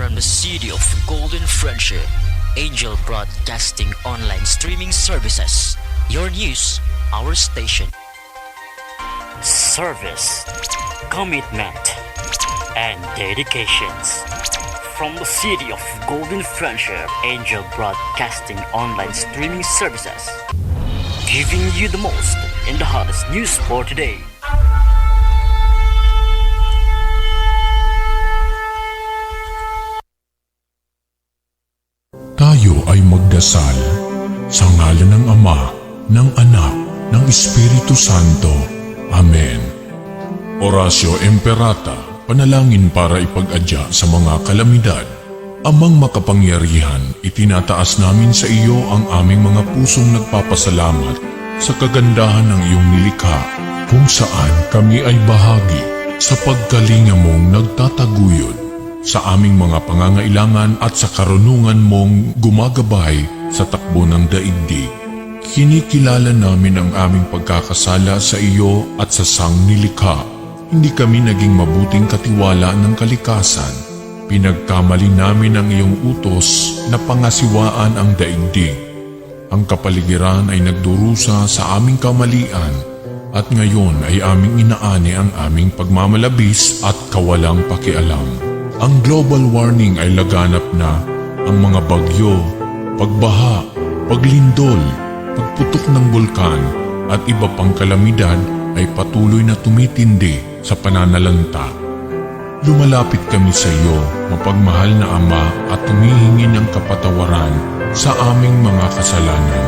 from the city of Golden Friendship, Angel Broadcasting Online Streaming Services. Your news, our station. Service, commitment, and dedications. From the city of Golden Friendship, Angel Broadcasting Online Streaming Services. Giving you the most in the hottest news for today. Tayo ay magdasal sa ngalan ng Ama, ng Anak, ng Espiritu Santo. Amen. Orasyo Imperata, panalangin para ipag-adya sa mga kalamidad. Amang makapangyarihan, itinataas namin sa iyo ang aming mga pusong nagpapasalamat sa kagandahan ng iyong nilikha, kung saan kami ay bahagi sa pagkalinga mong nagtataguyod sa aming mga pangangailangan at sa karunungan mong gumagabay sa takbo ng daigdig. Kinikilala namin ang aming pagkakasala sa iyo at sa sangnilikha. Hindi kami naging mabuting katiwala ng kalikasan. Pinagkamali namin ang iyong utos na pangasiwaan ang daigdig. Ang kapaligiran ay nagdurusa sa aming kamalian at ngayon ay aming inaani ang aming pagmamalabis at kawalang pakialam. Ang global warming ay laganap na. Ang mga bagyo, pagbaha, paglindol, pagputok ng bulkan at iba pang kalamidad ay patuloy na tumitindi sa pananalanta. Lumalapit kami sa iyo, mapagmahal na Ama, at humihingi ng kapatawaran sa aming mga kasalanan.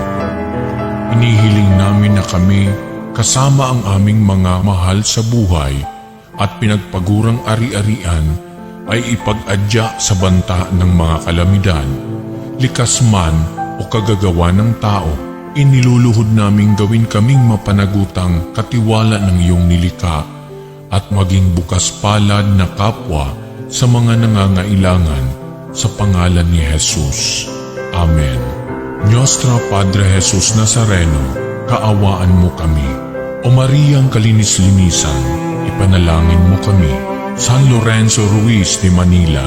Inihiling namin na kami kasama ang aming mga mahal sa buhay at pinagpagurang ari-arian ay ipag-adya sa banta ng mga kalamidad. Likas man o kagagawa ng tao, iniluluhod naming gawin kaming mapanagutang katiwala ng iyong nilikha at maging bukas palad na kapwa sa mga nangangailangan sa pangalan ni Jesus. Amen. Nostra Padre Jesus Nazareno, kaawaan mo kami. O Mariang Kalinis-linisan, ipanalangin mo kami. San Lorenzo Ruiz de Manila,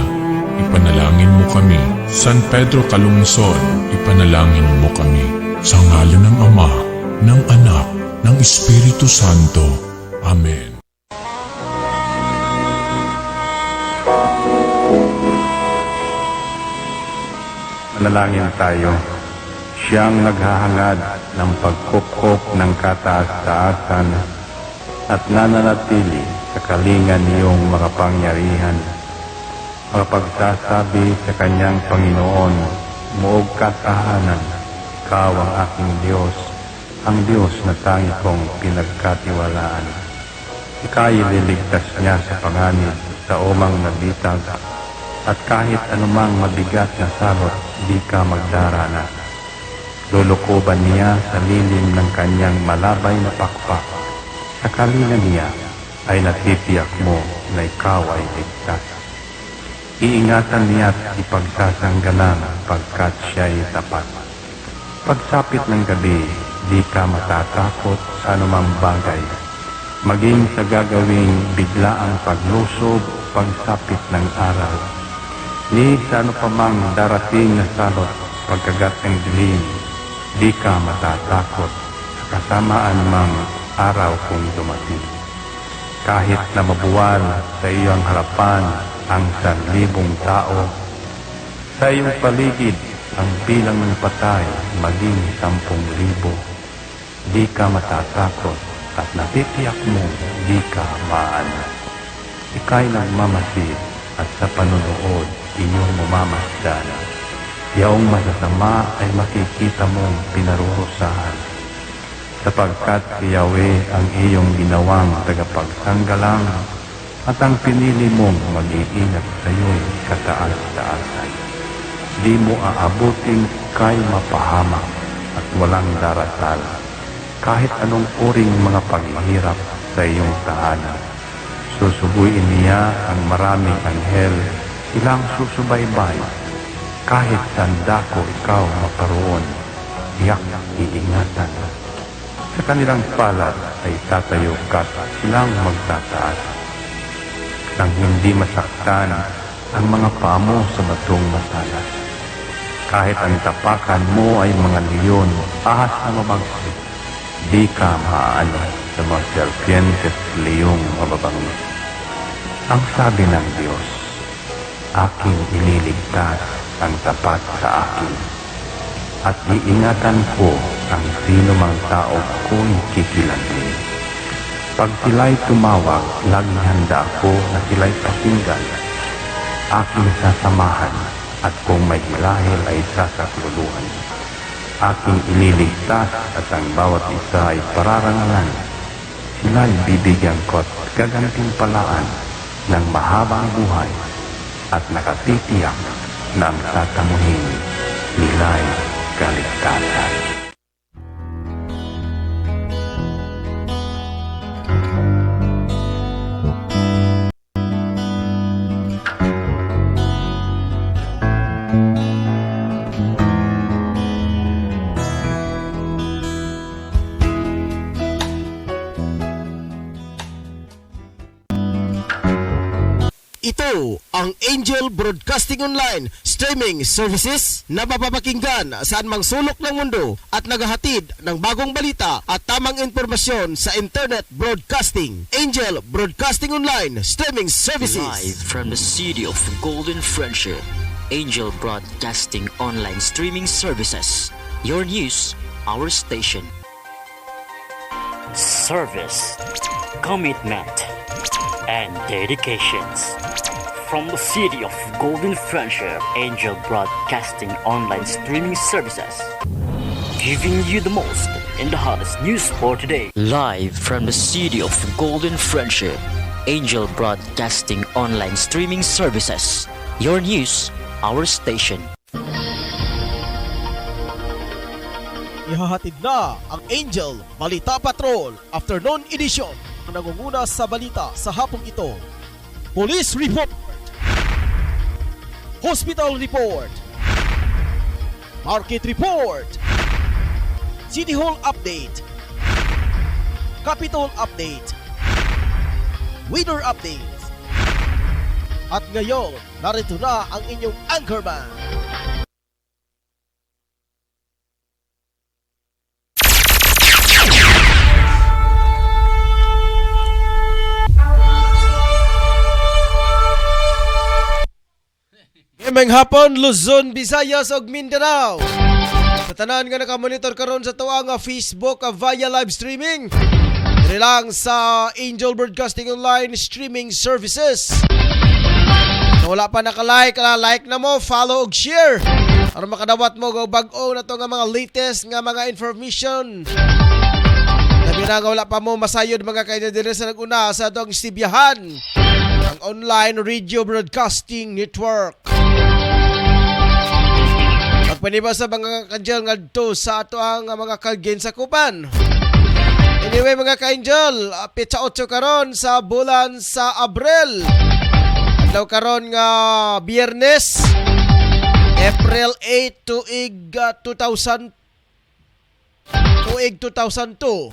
ipanalangin mo kami. San Pedro Calungsod, ipanalangin mo kami. Sa ngalan ng Ama, ng Anak, ng Espiritu Santo. Amen. Manalangin tayo. Siyang naghahangad ng pagkukop ng kataas-taasan at nananatili sa kalingan niyong makapangyarihan. Makapagsasabi sa kanyang Panginoon, muog katahanan, ikaw ang aking Diyos, ang Diyos na tangi kong pinagkatiwalaan. Ika'y liligtas niya sa panganib sa umang nabitag, at kahit anumang mabigat na salot, di ka magdarana. Lulukuban niya sa lilim ng kanyang malabay na pakpak. Sa kalingan niya ay natitiyak mo na ikaw ay ligtas. Iingatan niya at ipagsasanggalang pagkat siya'y tapat. Pagsapit ng gabi, di ka matatakot sa anumang bagay. Maging sa gagawing biglaang paglusob, pagsapit ng araw. Ni sa ano pa mang darating na salot, pagkagat ng dilim, di ka matatakot sa kasamaan mang araw kung dumating. Kahit na mabuwal sa iyong harapan ang 1,000 tao, sa iyong paligid ang bilang ng patay maging 10,000, di ka matatakot at natitiyak mo di ka maano. Ika'y nagmamasid at sa panunood inyong mamamasdan. Yaong masasama ay makikita mong pinarurusahan, sapagkat si Yahweh ang iyong ginawang tagapagsanggalang at ang pinili mong mag-iingat sa iyo'y kataas-taasan. Di mo aabuting kay mapahamak at walang darasal, kahit anong uring mga paghihirap sa iyong tahanan. Susubuin niya ang maraming anghel, silang susubaybay. Kahit sandako ikaw maparoon, tiyak iingatan. Sa kanilang palad ay tatayo ka, silang magtataas. Nang hindi masaktan ang mga paa mo sa batong matalas. Kahit ang tapakan mo ay mga leon, ahas na mabagsik, di ka maaano sa mga serpientes leong mababangis. Ang sabi ng Diyos, aking ililigtas ang tapat sa akin, at iingatan ko ang sino mang tao ko'y kikilanlin. Pag sila'y tumawag, laging handa ako na sila'y pakinggan. Aking sasamahan, at kung may hilahil ay sasakluluhan. Aking ililigtas at ang bawat isa ay pararangalan. Sila'y bibigyan ko at gagantimpalaan ng mahabang buhay at nakatitiyak na ang tatamuhin nila'y kaligtasan. Ito ang Angel Broadcasting Online streaming services na mapapakinggan saan mang sulok ng mundo at naghahatid ng bagong balita at tamang impormasyon sa internet broadcasting. Angel Broadcasting Online streaming services. Live from the city of Golden Friendship, Angel Broadcasting Online Streaming Services. Your news, our station. Service, commitment, and dedications. From the city of Golden Friendship, Angel Broadcasting Online Streaming Services. Giving you the most in the hottest news for today. Live from the city of Golden Friendship, Angel Broadcasting Online Streaming Services. Your news, our station. Ihahatid na ang Angel Balita Patrol Afternoon Edition ang nangunguna sa balita sa hapong ito. Police Report, Hospital Report, Market Report, City Hall Update, Capitol Update, Weather Updates. At ngayon, narito na ang inyong anchorman. Ngayong hapon, Luzon, Visayas ug Mindanao. Sa tanan nga nakamonitor karon sa tuwa nga Facebook via live streaming. Diri lang sa Angel Broadcasting Online Streaming Services. Kung wala pa naka-like, like na mo, follow ug share. Para makadawat mo og bag-o na to nga mga latest nga mga information. Labi na nga wala pa mo masayod mga kainan diri sa naguna sa atong istibyahan ang online radio broadcasting network. Pagpaniba sa mga ka-angel ngadto sa ato ang mga kaginsakupan. Anyway mga ka-angel, pitsa 8 karon sa bulan sa Abril. Adlaw karon nga Biyernes, April 8 tuig 2002.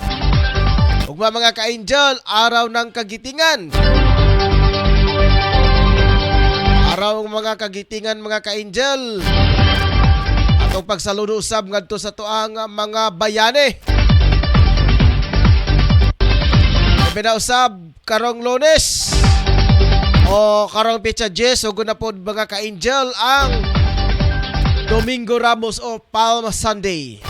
Ug mga ka-angel, araw ng kagitingan. Araw ng mga kagitingan mga ka-angel. Atong pagsaludo usab ngadto sa tuang mga bayane. Pinausab karong Lunes o karong Petsa 10 ug na pod mga ka-angel ang Domingo Ramos o Palm Sunday.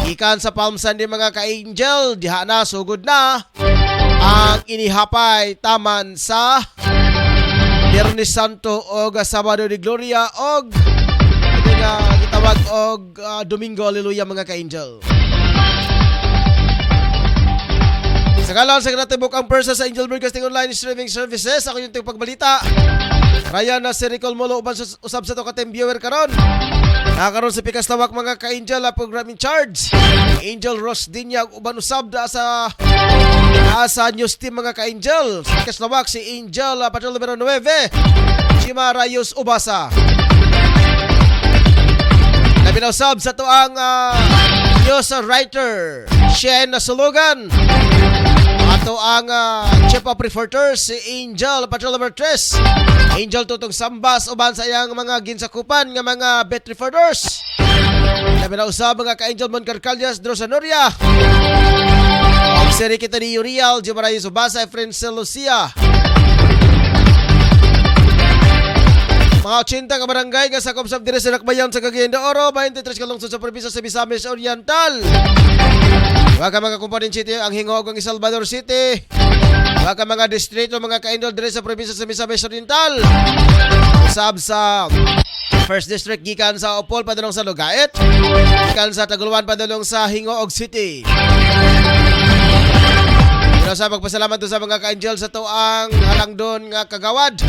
Ikan sa Palm Sunday mga ka-angel, diha na sugod na ang inihapay taman sa Biyernes Santo o Sabado de Gloria o gitawag og Domingo Hallelujah mga ka-angel. Sa kalan sa kinatibok ang persa sa Angel Broadcasting Online Streaming Services, ako yung tingong pagbalita. Ryan na si Ricol Molo uban usab sa to katem viewer karon. Nakaroon sa pikas tawak mga ka-angel program in charge. Angel Ross Dinya uban usab da sa news team mga ka-angel. Sa pikas tawak si Angel Patrol numero 9, Chima Rayos Ubasa. Nabinausab sa to ang news writer Shen Sulugan. ato ang Chief of Reporters si Angel Patrol Number 3. Angel tutong sambas uban sa iyang mga ginsakupan nga mga bet reporters. Labi na usab mga ka-Angel Mon Carcalias Drosanoria. Ang seri kita ni Uriel Jumarayo Subasa Efren Lucia. Mga 80 ka barangay nga sakop sa dire sa Nakbayan sa Cagayan de Oro, 23 ka lungsod sa probinsya sa Misamis Oriental. Waka mga Component City ang hingog ang Salvador City. Waka mga distrito mga ka-Angel dire sa probinsya sa Misamis Oriental. Usab sa First District gikan sa Opol padulong sa Lugait. Gikan sa Taguluan padulong sa Hingoog City. Sa pagpasalamat sa mga ka-Angel sa tuang halangdon nga kagawad.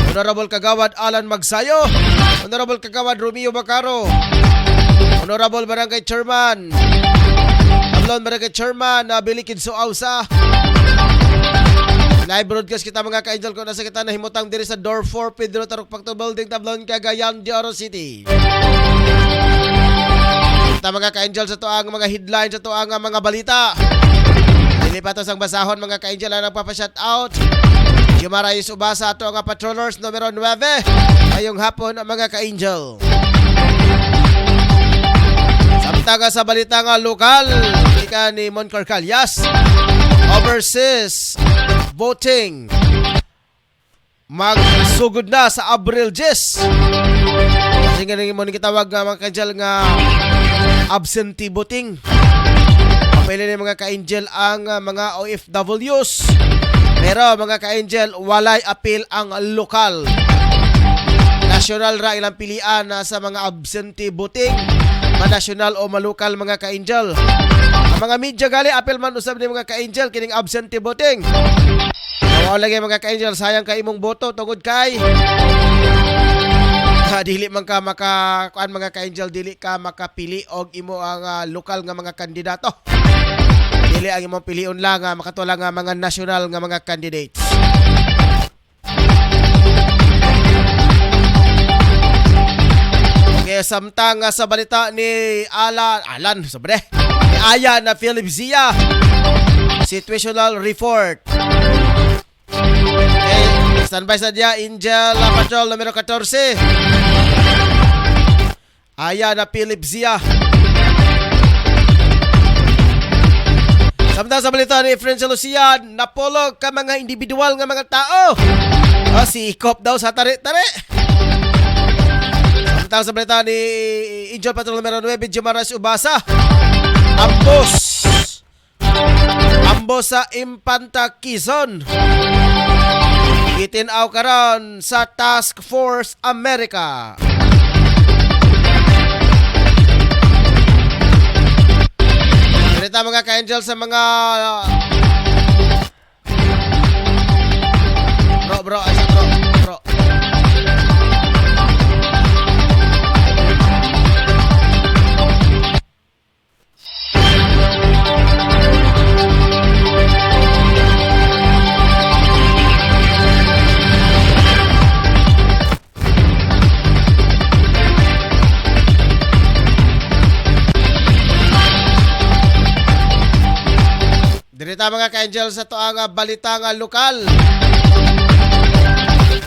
Honorable Kagawad Alan Magsayo, Honorable Kagawad Romeo Bacaro, Honorable Barangay Chairman Ablon Barangay Chairman Billy Kidso Ausa. Live broadcast kita mga ka-Angel kung nasa kita na himutang diri sa Door 4 Pedro Tarok Pacto Building Tablon Cagayan de Oro City. Kita mga ka-Angel sa tuang mga headline sa tuang mga balita. Dili pa to sang basahon mga ka-Angel na nagpapa-shout out. Yumaray Subasa ato nga patrollers numero 9 ngayong hapon mga ka-Angel. Samtang sa balita nga lokal, ika ni Mon Carcalias, overseas voting magsugod na sa Abril 10. Kasi nga nang mo kitawag nga mga ka-Angel nga absentee voting. Pili ni mga ka-Angel ang mga OFWs. Pero mga ka-Angel, walay appeal ang lokal. National ra ilang pilian sa mga absentee voting. National o malokal mga ka-Angel. Ang mga media gali, appeal man usab ni mga ka-Angel kining absentee voting. Nawaw lagi mga ka-Angel, sayang ka imong boto tungod kay dili man ka kuan mga ka-Angel, dili ka makapili og imo ang lokal nga mga kandidato. Dili ang imong pilion lang makatula nga mga national nga mga candidates. Okay, samtang sa balita ni Alan sobre ni Aya na Philip Zia situational report. Okay, standby sa dia Angel Patrol numero 14. Aya na Philip Zia. Samtang sa balita ni Efren Lucia, napolog ka mga individual nga mga tao. Si Ikop daw sa tari-tari. Samtang sa balita ni Angel Patrol numero 9, Jumaras Ubasa. Ambos sa Impanta Quezon. Itinaw karon sa Task Force America. Ganito mga ka-Angel sa mga bro. Dirita mga ka-Angel sa tuang balita nga lokal.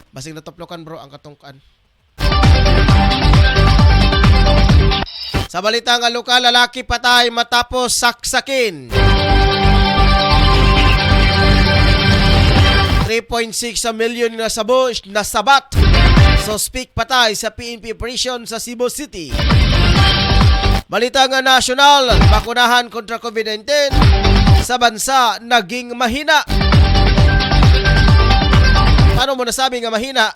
Basing natoplokan bro ang katungkan. Sa balita nga lokal, lalaki patay matapos saksakin. 3.6 million na sabosh na sabat. Suspect patay sa PNP operation sa Cebu City. Balita nga national, bakunahan kontra COVID-19 sa bansa naging mahina. Paano mo nasabi nga mahina?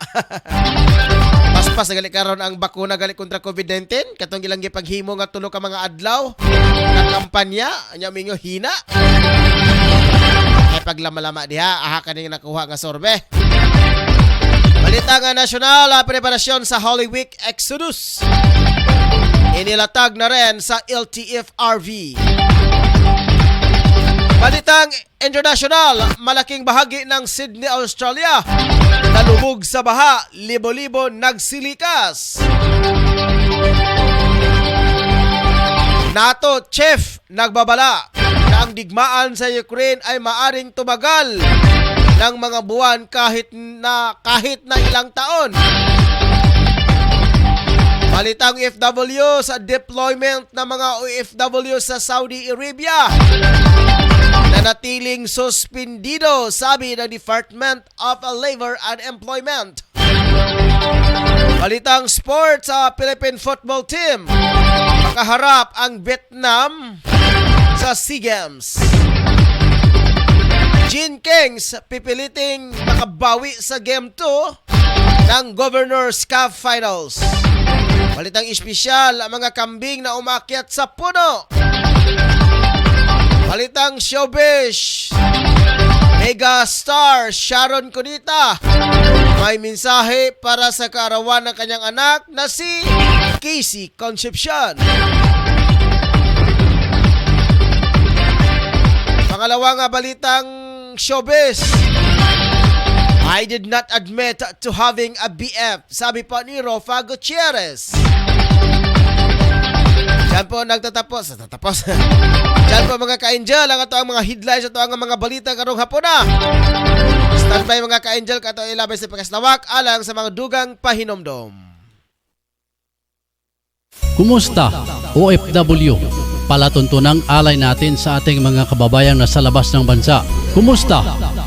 Paspas gali karon ang bakuna gali kontra COVID-19 katong ilang gipaghimo nga tulo ka mga adlaw nga kampanya nya mingo hina. Ay paglamalama diha aha kaning nakuha nga sorbe. Balita nga nasyonal, preparasyon sa Holy Week Exodus. Inilatag na rin sa LTFRB. Balitang international, malaking bahagi ng Sydney, Australia nalubog sa baha, libo-libo nagsilikas. NATO chief nagbabala, na ang digmaan sa Ukraine ay maaring tumagal ng mga buwan kahit na ilang taon. Balitang OFW sa deployment ng mga OFW sa Saudi Arabia na natiling suspendido, sabi ng Department of Labor and Employment. Balitang sports sa Philippine football team, makaharap ang Vietnam sa SEA Games. Gene Kings pipiliting makabawi sa Game 2 ng Governor's Cup Finals. Balitang espesyal ang mga kambing na umakyat sa puno. Balitang showbiz, mega star Sharon Cunita may mensahe para sa kaarawan ng kanyang anak na si Casey Concepcion. Pangalawang balitang showbiz, I did not admit to having a BF, sabi pa ni Rofa Gutierrez. Diyan po nagtatapos. Diyan po mga ka-angel, ang ito ang mga headlines, ito ang mga balita karong hapon na. Standby mga ka-angel, kato ilabay sa pagkaslawak alang sa mga dugang pahinomdom. Kumusta, OFW? Palatuntunang alay natin sa ating mga kababayang nasa labas ng bansa. Kumusta,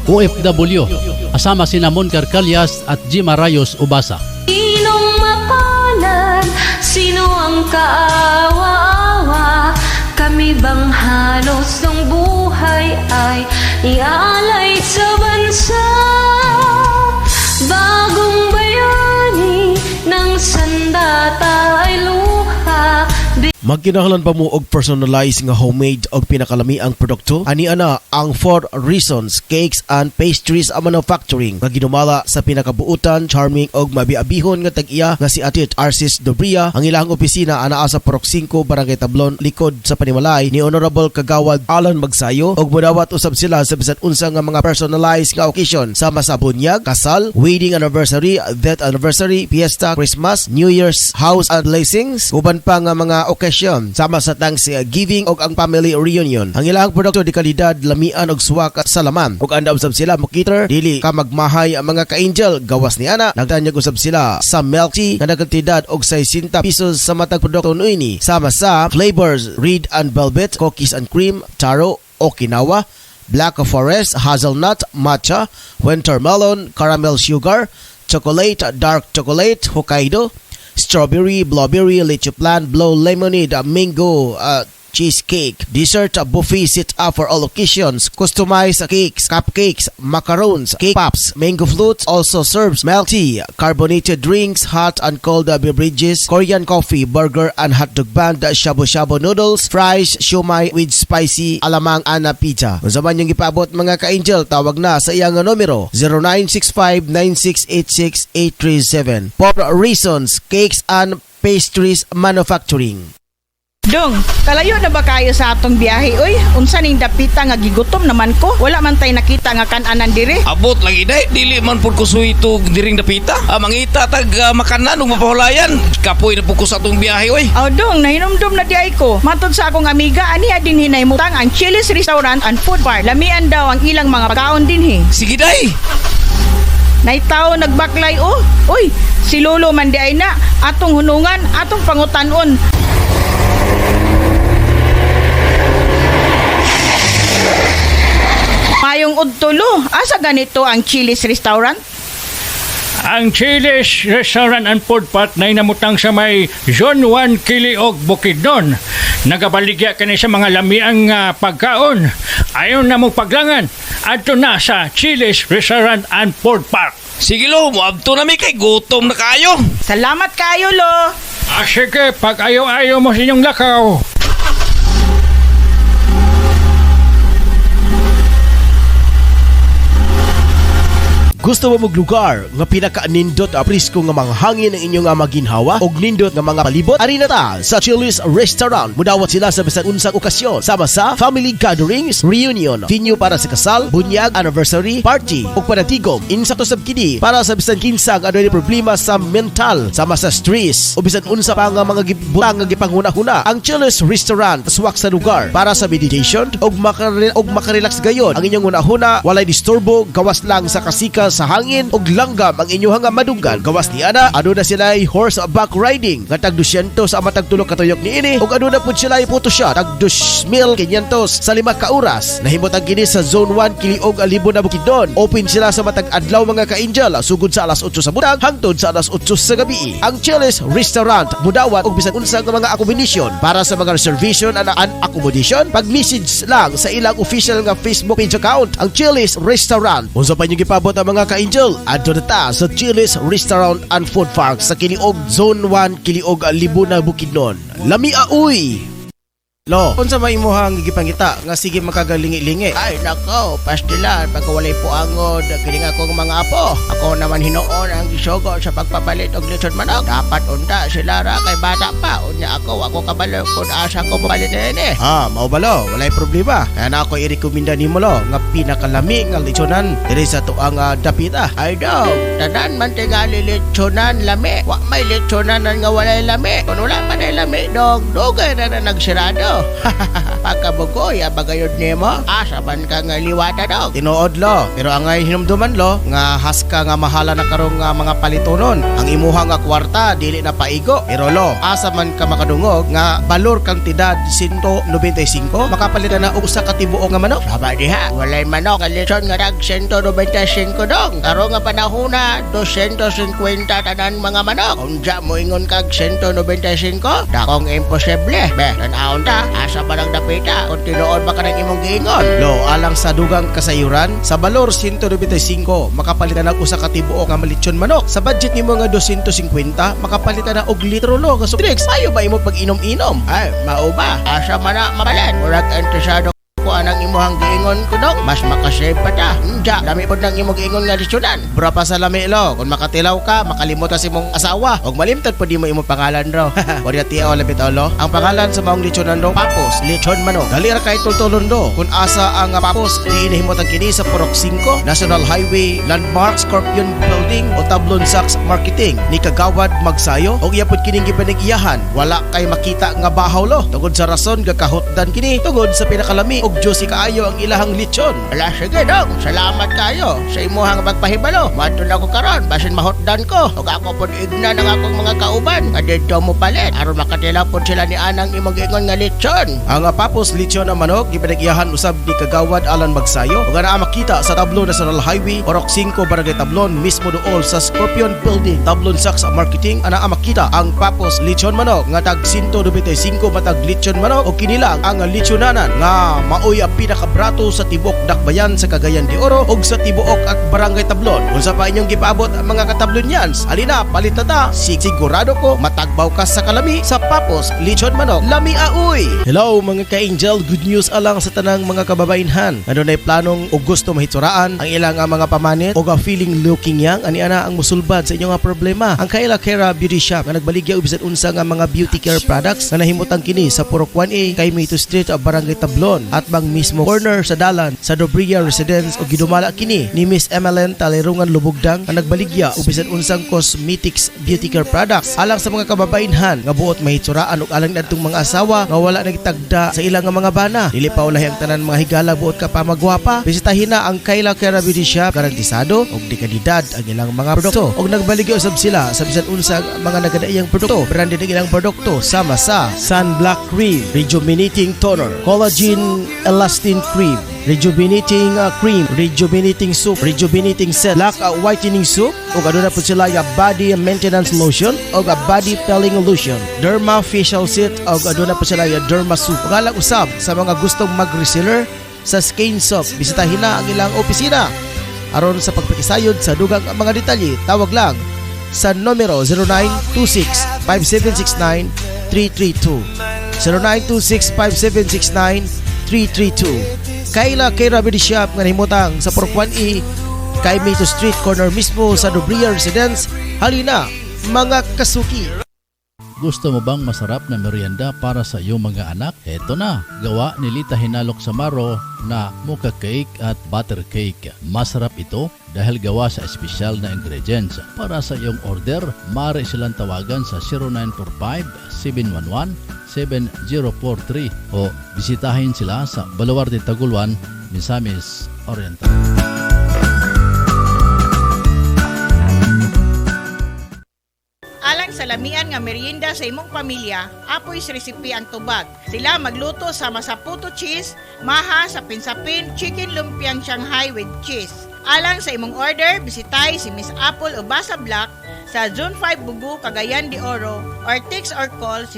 OFW? Asama sina Mon Carcalias at Jima Rayos Ubasa. Sinong mapalad? Sino ang kaawa-awa? Kami bang halos ng buhay ay ialay sa bansa? Bagong bayani ng sandata ay luha. Magkinahanglan pa mo og personalized nga homemade og pinakalami ang produkto? Ani ana ang 4 Reasons Cakes and Pastries a Manufacturing nga ginumala sa pinakabuutan, charming og mabiabihon nga tag-iya nga si Atit Arcis Dobria. Ang ilang opisina anaa sa Purok 5, Barangay Tablon, likod sa Panimalay ni Honorable Kagawad Alan Magsayo, og modawat usab sila sa bisan unsa nga mga personalized nga occasion sama sa bunyag, kasal, wedding anniversary, death anniversary, fiesta, Christmas, New Year's, house and blessings, uban pa nga mga occasion sama sa Thanksgiving og ang family reunion. Ang ilang produkto di kalidad, lamian og suwak sa laman. Ug anda usab sila makiter dili ka magmahay ang mga ka-angel gawas ni ana. Nagtanyag usab sila sa milk tea nga nagkantidad og 60 pesos sa matag produkto niini. Sama sa flavors Red and Velvet, Cookies and Cream, Taro, Okinawa, Black Forest, Hazelnut, Matcha, Winter Melon, Caramel Sugar, Chocolate, Dark Chocolate, Hokkaido, Strawberry, Blueberry, Leche Plan, Blow Lemonade, Mango, Cheesecake, Dessert buffet set up for all occasions, customized cakes, cupcakes, macarons, cake pops, mango flutes, also serves milk tea, carbonated drinks, hot and cold beverages, Korean coffee, burger and hot dog band, shabu-shabu noodles, fries, siomai with spicy alamang ana pizza. Kung saan yung ipaabot mga ka-angel, tawag na sa iyang numero 0965-9686837. 4 Reasons Cakes and Pastries Manufacturing. Dong, kalayo na ba kayo sa atong biyahe? Uy, unsa ning dapita nga gigutom naman ko? Wala man tay nakita nga kan-anan dire. Abot lagi day, dili man pud ko suito diring dapita. Mangita tag makanan ug mapahulayan. Kapoy na pud ko sa atong biyahe oy. Aw dong, nahinomdom na di ay ko. Matod sa akong amiga, aniya din hinahimutang ang Chili's Restaurant and Food Bar. Lamian daw ang ilang mga pagkaon dinhi. Sige day. Naitaw nagbaklay oh. Uy, si Lolo man di ay na atong hunungan, atong pangutanon. Mayong udtulo, asa ganito ang Chili's Restaurant? Ang Chili's Restaurant and Food Part na inamutang sa may Zone 1 Kiliog, Bukidnon. Nagabaligya ka sa mga lamiang pagkaon. Ayaw na mong paglangan. Adto na sa Chili's Restaurant and Food Park. Sige lo, muabto na mi kay gutom na kayo. Salamat kayo lo. Sige, pag ayaw-ayaw mo sa inyong lakaw. Gusto mo lugar nga pinaka-nindot prisko nga mga hangin ang inyong maginhawa og nindot nga mga palibot? Ari na ta sa Chili's Restaurant. Mudawat sila sa bisan unsang okasyon sama sa family gatherings, reunion, venue para sa kasal, bunyag, anniversary, party ug panatigom. Insakto sab kini para sa bisan kinsang ano ni problema sa mental sama sa stress o bisan unsa pa nga mga gibutang nga gipanghuna-huna. Ang Chili's Restaurant swak sa lugar para sa meditation og makarelax gayon ang inyong hunahuna, walay disturbo, gawas lang sa kasika sa hangin og langgam ang inyong nga madunggan. Gawas ni ana aduna sila horseback riding nga tag 200 sa matag tulo ka tuyok niini ug aduna pud sila photoshoot tag 2,500 sa 5 ka oras. Nahimutang kini sa Zone 1 Kiliog Alibo na Bukidnon. Open sila sa matag adlaw mga ka-angel sugod sa alas 8 sa buntag hangtod sa alas 8 sa gabi. Ang Chili's Restaurant mudawat og bisan unsa nga mga accommodation para sa mga reservation and accommodation. Pag-message lang sa ilang official nga Facebook page account ang Chili's Restaurant. Unsa pa niyo gipabot ang mga ka-angel? Adto na ta sa Chili's Restaurant and Food Park sa Kiliog Zone 1 Kiliog Alibo na Bukidnon. Lami uy. Lo, unsa may imuhang gigipangita nga sige makagalingi-lingi? Ay nako, pastilan pagkawalay po angod kining akong mga apo. Ako naman hinuon ang gisugo sa pagpapalit og lechon manok. Dapat unta sila ra kay bata pa. Unya ako kabalo kun asa ko papalit ni. Mao balo, walay problema. Kaya na ako i-rekomenda nimo lo nga pinakalami nga lechonan diri sa tuang dapita. Ay daw, tanan man tingali lechonan lami. Wa may lechonan nga walay lami. Kun wala pa na lami dog, dugay na nagsirado. Pagkabugoy abagayod nimo asa man ka nga liwata dog tinuod lo pero angay hinumduman lo nga haska nga mahala na karong mga palitonon ang imuha nga kwarta dili na paigo pero lo asa man ka makadungog nga balor kantidad 195 makapalitan na og usa ka tibuok nga manok saba diha walay manok nga lechon nga dag 195 dong karo nga panahona 250 tanan mga manok unja mo ingon kag 195 dakong imposible be tan-aon ta asa ba nang dapita kung tinuod ba ka ng imong giingon lo alang sa dugang kasayuran sa balor 195 makapalitan ng usa ka tibuok nga malitsyon manok sa budget nimo nga 250 makapalitan na og litro lo nga soft drinks ayo ba imo pag-inom-inom ay mao ba asa man na mabalan murag interesado ko anang imuhang giingon ko dong mas makasave pa ta ja dami pod nang imong giingon nga lechonan bura pa sa lami lo kung makatilaw ka makalimot ka sa imong asawa og malimtad pod di mo imong pangalan ro wala tiaw labit lo ang pangalan sa maong lechonan do Papos lechon manok dali ra kay tultulon do kung asa ang Papos diinhimutang kini sa Purok 5 National Highway Landmark Scorpion Building o Tablon Sachs Marketing ni Kagawad Magsayo og iya pod kining gipanag-iyahan wala kay makita nga bahaw lo tungod sa rason gakahotdan kini tungod sa pinakalami og juicy kaayo ang ilahang lechon. Ala sige dong, salamat kayo sa imuhang pagpahibalo. Madto na ko karon basin mahotdan ko. Ug ako pod igna ng akong mga kauban. Kadto mo palit aron makatilaw pod sila ni anang imong giingon nga lechon. Ang Papos lechon ang manok gipanag-iyahan usab ni Kagawad Alan Magsayo. Ug ana makita sa Tablon National Highway, Purok 5 Barangay Tablon mismo dool sa Scorpion Building, Tablon Sachs Marketing. Ana makita ang Papos lechon manok nga tag 195 matag lechon manok o kinilang ang lechonanan nga maoy ang pinakabrato sa Tibok Dakbayan sa Cagayan de Oro ug sa Tibuok at Barangay Tablon. Unsa pa inyong gipaabot ang mga katablonyans? Alina, palit na ta. Sigurado ko matagbaw ka sa kalami sa Papos lechon manok. Lami uy. Hello mga ka-angel, good news alang sa tanang mga kababainhan. Ano na planong o gusto mahitsuraan ang ilang mga pamanit o feeling looking young ani ana ang musulbad sa inyong problema. Ang Kayla Kera Beauty Shop nga nagbaligya og bisan unsa nga mga beauty care products nga nahimutang kini sa Purok 1A kay Mito Street of Barangay Tablon at bang mismo corner sa dalan sa Dobria Residence o gidumala kini ni Miss Emeline Talerungan Lubugdang ang nagbaligya og bisan unsang cosmetics beauty care products alang sa mga kababainhan nga buot mahitsuraan ug alang adtong mga asawa nga wala nagtagda sa ilang mga bana. Dili pa ulahi ang tanan mga higala buot ka pa magwapa. Bisitahin na ang Kayla Kera Beauty Shop, garantisado og dekalidad ang ilang mga produkto og nagbaligya usab sila sa bisan unsang mga nagadaiyang produkto. Branded ang ilang produkto sama sa Sun Black Cream, Rejuvenating Toner, Collagen Elastin Cream, Rejuvenating Cream, Rejuvenating Soup, Rejuvenating Set, Black Whitening Soup, o aduna po sila yung Body Maintenance Lotion o Body Pelling Lotion, Derma Facial Set, o aduna po sila yung Derma Soup. O galang usab sa mga gustong mag-reseller sa Skin Soap, bisitahin na ang ilang opisina. Aron sa pagpakisayod sa dugang mga detalye, tawag lang sa numero 0926-5769-332. 0926-5769-332. Kayla Kera Beauty Shop nga nahimutang sa Purok 1A Caimito Street, corner mismo sa Dobria Residence. Halina, mga kasuki! Gusto mo bang masarap na merienda para sa iyong mga anak? Eto na, gawa ni Lita Hinalok Samaro na mocha cake at butter cake. Masarap ito dahil gawa sa espesyal na ingredients. Para sa iyong order, maaari silang tawagan sa 0945-711-7043 o bisitahin sila sa Baluarte Taguluan, Misamis Oriental. Alang sa lamian nga merienda sa imong pamilya, apoy recipe ang tubag. Sila magluto sa masaputo cheese, maha sa pinsapin, chicken lumpiang Shanghai with cheese. Alang sa imong order, bisitay si Miss Apple o Basa Black sa Zone 5 Bugu, Cagayan de Oro or text or call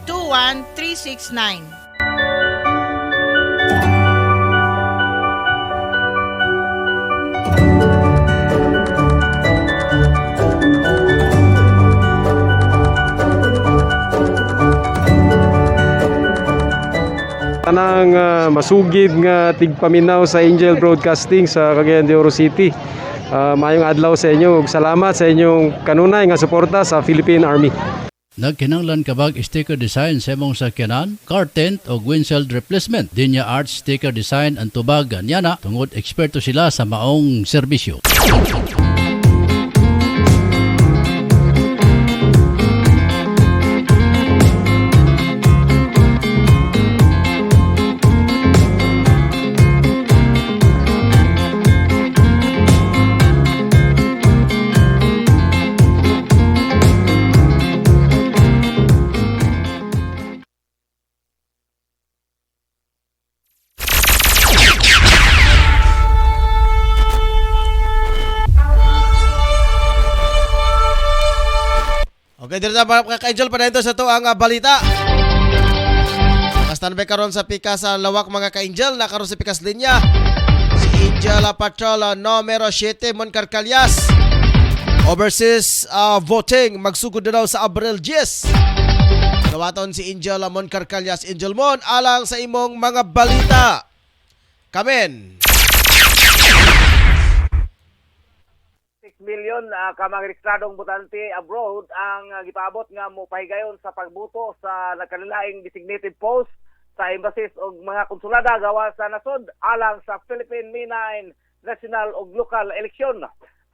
0955-9821-369. Tanang masugid nga tigpaminaw sa Angel Broadcasting sa Cagayan de Oro City. Mayong adlaw sa inyo ug salamat sa inyong kanunay nga suporta sa Philippine Army. Nagkinanglan kabag sticker design sa imong sakyanan, car tent o windshield replacement. Dinya Art sticker design ang tubag niya na tungod eksperto sila sa maong serbisyo. Okay, dito na mga ka-angel pa na ito sa ito ang balita. Standby karon sa pika sa lawak mga ka-angel. Nakaroon sa pikas linya si Angel Patrol numero 7 Moncar Calyas. Overseas voting magsugod na daw sa Abril 10. Nawaton si Angel Moncar Calyas. Angel Mon, alang sa imong mga balita. Kamen. 6 million ka mga rehistradong botante abroad ang gipaabot nga mo pahigayon sa pagbuto sa nagkalilaing designated post sa embassies o mga konsulada gawa sa nasod alang sa Philippine Mine national o local election.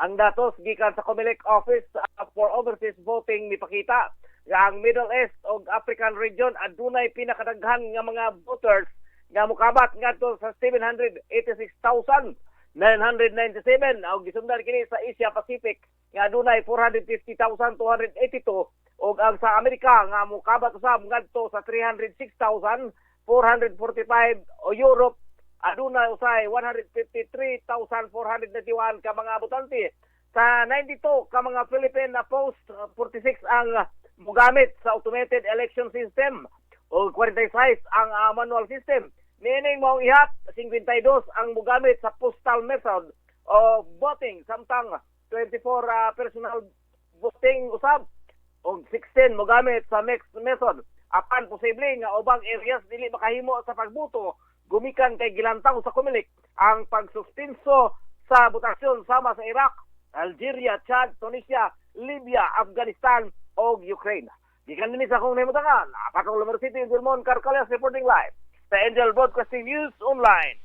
Ang datos gikan sa COMELEC Office for Overseas Voting mipakita nga ang Middle East o African region adunay pinakadaghan nga mga voters nga mokabat ngadto sa 786,997 og gisundan kini sa Asia Pacific nga adunay 450,282 og ang sa Amerika nga mokabat usab ngadto sa 306,445 o Europe adunay usay 153,491 ka mga botante. Sa 92 ka mga Philippine post 46 ang mogamit sa automated election system o 46 ang manual system. Meaning mong ihat 52 ang mogamit sa postal method of voting samtang 24 personal voting usab o 16 mogamit sa mixed method. Apan posible nga ubang areas dili makahimo sa pagboto gumikan kay gilantaw sa COMELEC ang pagsuspenso sa botasyon sama sa Iraq, Algeria, Chad, Tunisia, Libya, Afghanistan o Ukraine. Gikan dinhi sa akong nahimutangan, Patong Lumber City, Dilmon Carcalas reporting live sa Angel Broadcasting News Online.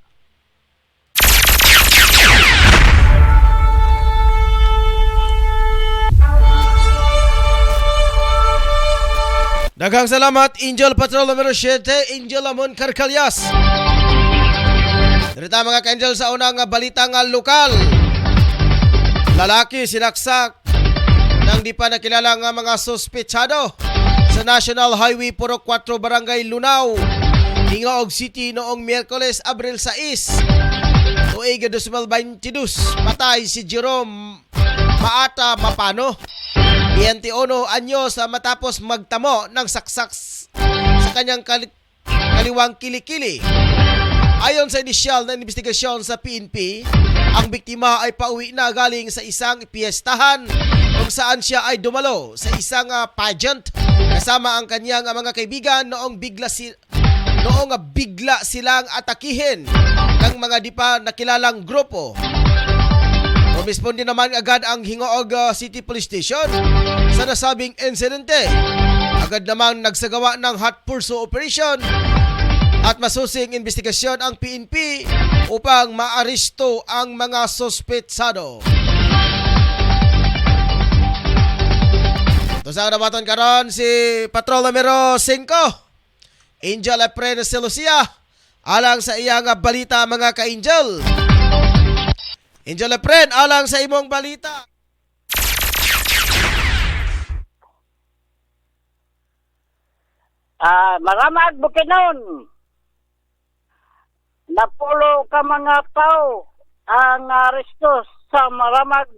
Daghang salamat Angel Patrol numero 7 Angel Amon Carcalyas. Dito mga ka-angel sa unang balita nga lokal. Lalaki sinaksak ng di pa nakilala nga mga suspetsado sa National Highway Puro 4 Barangay Lunao, Hingaog City noong Miyerkules, Abril 6, tuig 2022. Patay si Jerome Maata Mapano, 21 anyos matapos magtamo ng saksak sa kanyang kaliwang kilikili. Ayon sa inisyal na investigasyon sa PNP, ang biktima ay pauwi na galing sa isang piyestahan kung saan siya ay dumalo sa isang pageant kasama ang kanyang mga kaibigan noong noong bigla silang atakihin ng mga di pa nakilalang grupo. Rumisponde naman agad ang Hingoog City Police Station sa nasabing insidente. Agad namang nagsagawa ng hot pursuit operation at masusing investigasyon ang PNP upang maaresto ang mga sospetsado. Ito sa nabaton karon si Patrol numero 5, Angel Efren de Lucia, alang sa iyang balita mga ka-Angel. Angel Efren, alang sa imong balita. Maramag Bukidnon. Napulo ka mga tao ang aresto sa Maramag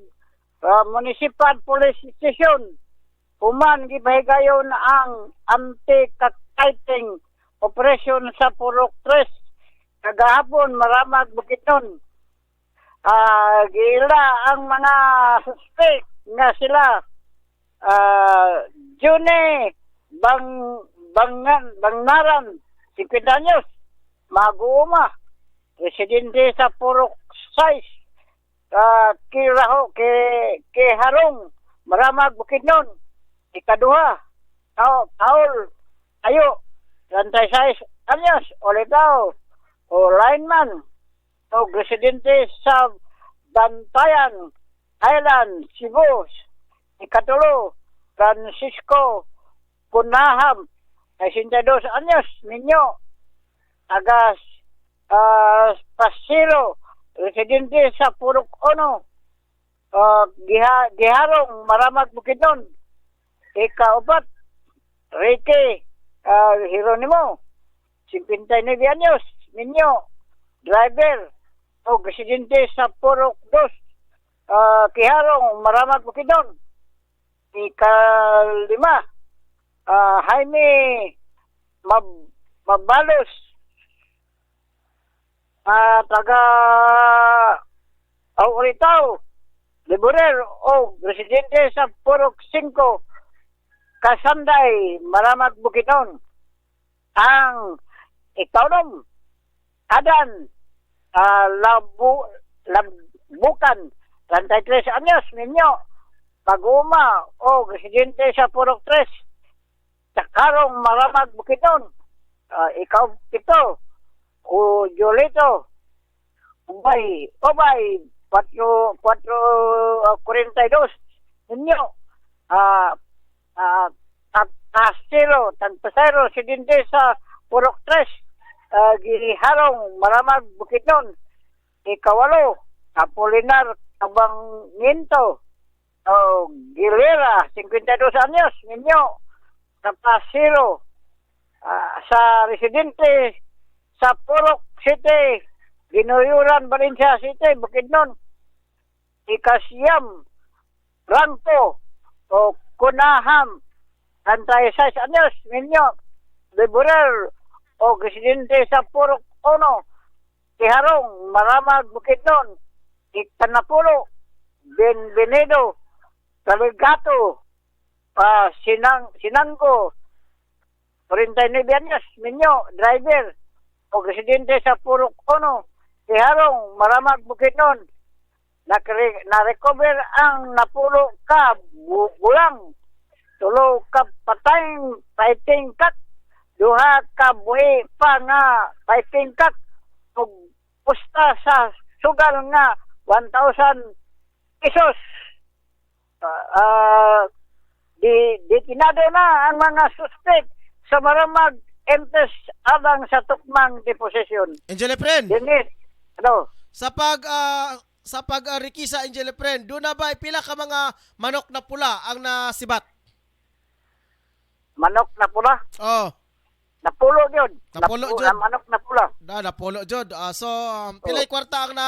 Municipal Police Station. Human gipahigayon ang anti-kiting operation sa Purok 3 kagahapon Maramag Bukidnon. Gila ang mga suspect nga sila June Bangnaran 50 anyos, Mag-uuma, residente sa Purok 6, Kiharong, Maramag Bukidnon. Ikaduha, Taol, Ayo, 36 anyos, Olitaw, o lineman, o residente sa Bantayan Island, Cebu. Ikatulo, Francisco Kunaham, 62 anyos, Minyo, Agas Pasiro, residente sa Purok 1, Giharong, Maramag Bukidnon. Ikaupat, Ricky Hieronimo, 59 anyos, Minyo, driver, o residente sa Purok 2, Kiharong, Maramag Bukidnon. Ikalima, Jaime Mabalos, taga Auritaw, Liburer, o residente sa Purok 5, Kasanday, Maramag Bukidnon. Ang ikaunom, Adan Labukan, 33 anyos, Minyo, Mag-uuma, o residente sa Purok 3, Takarong, Maramag Bukidnon. Ito, o Jolito, Ubay, 442, Minyo, Castelo, Tagpasero, residente sa Purok 3, Giharong, Maramag Bukidnon. Ikawalo, Apolinar Cabanginto, Gilera, 52 anyos, Minyo, Tapasiro, sa residente sa Purok City, Ginuyuran, Valencia City, Bukidnon. Ikasiyam, Ranto, o Kunaham, 36 anyos, Minyo, Liburer, o residente sa Purok 1, Kiharong, Maramag Bukidnon. Ikanapulo, Benvenido, Caligato, Sinanggo, 49 anyos, Minyo, driver, o residente sa Purok 1, Kiharong, Maramag Bukidnon. Na-recover ang napulo ka bulang, tulo ka patayng fighting cut, duha ka buhi pa nga fighting cut, ug pusta sa sugal nga 1,000 pesos. Detinado na ang mga suspect sa Maramag Entes abang sa tukmang deposisyon. Angel Efren, Dennis, ano? sa pag-rikisa, Angel Efren, doon na ba pila ka mga manok na pula ang nasibat? Manok na pula? Oh. Napulo yun. Napulo yun. Manok na pula. Napulo yun. So, pilay kwarta ang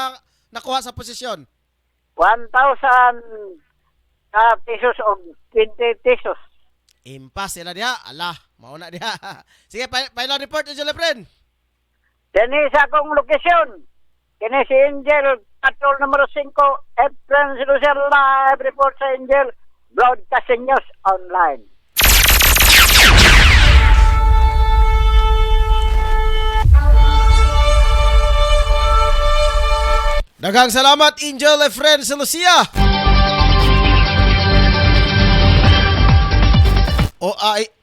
nakuha sa posisyon? 1,000 pesos o 20 pesos. Impas sila diha. Ala, mauna diha. Sige, final report, Angel Efren. Dini sa akong lokasyon. Kini si Angel, Patrol numero 5, Efren Silucer, live report sa Angel Broadcasting News Online. Daghang salamat Angel Efren sa Lucia. O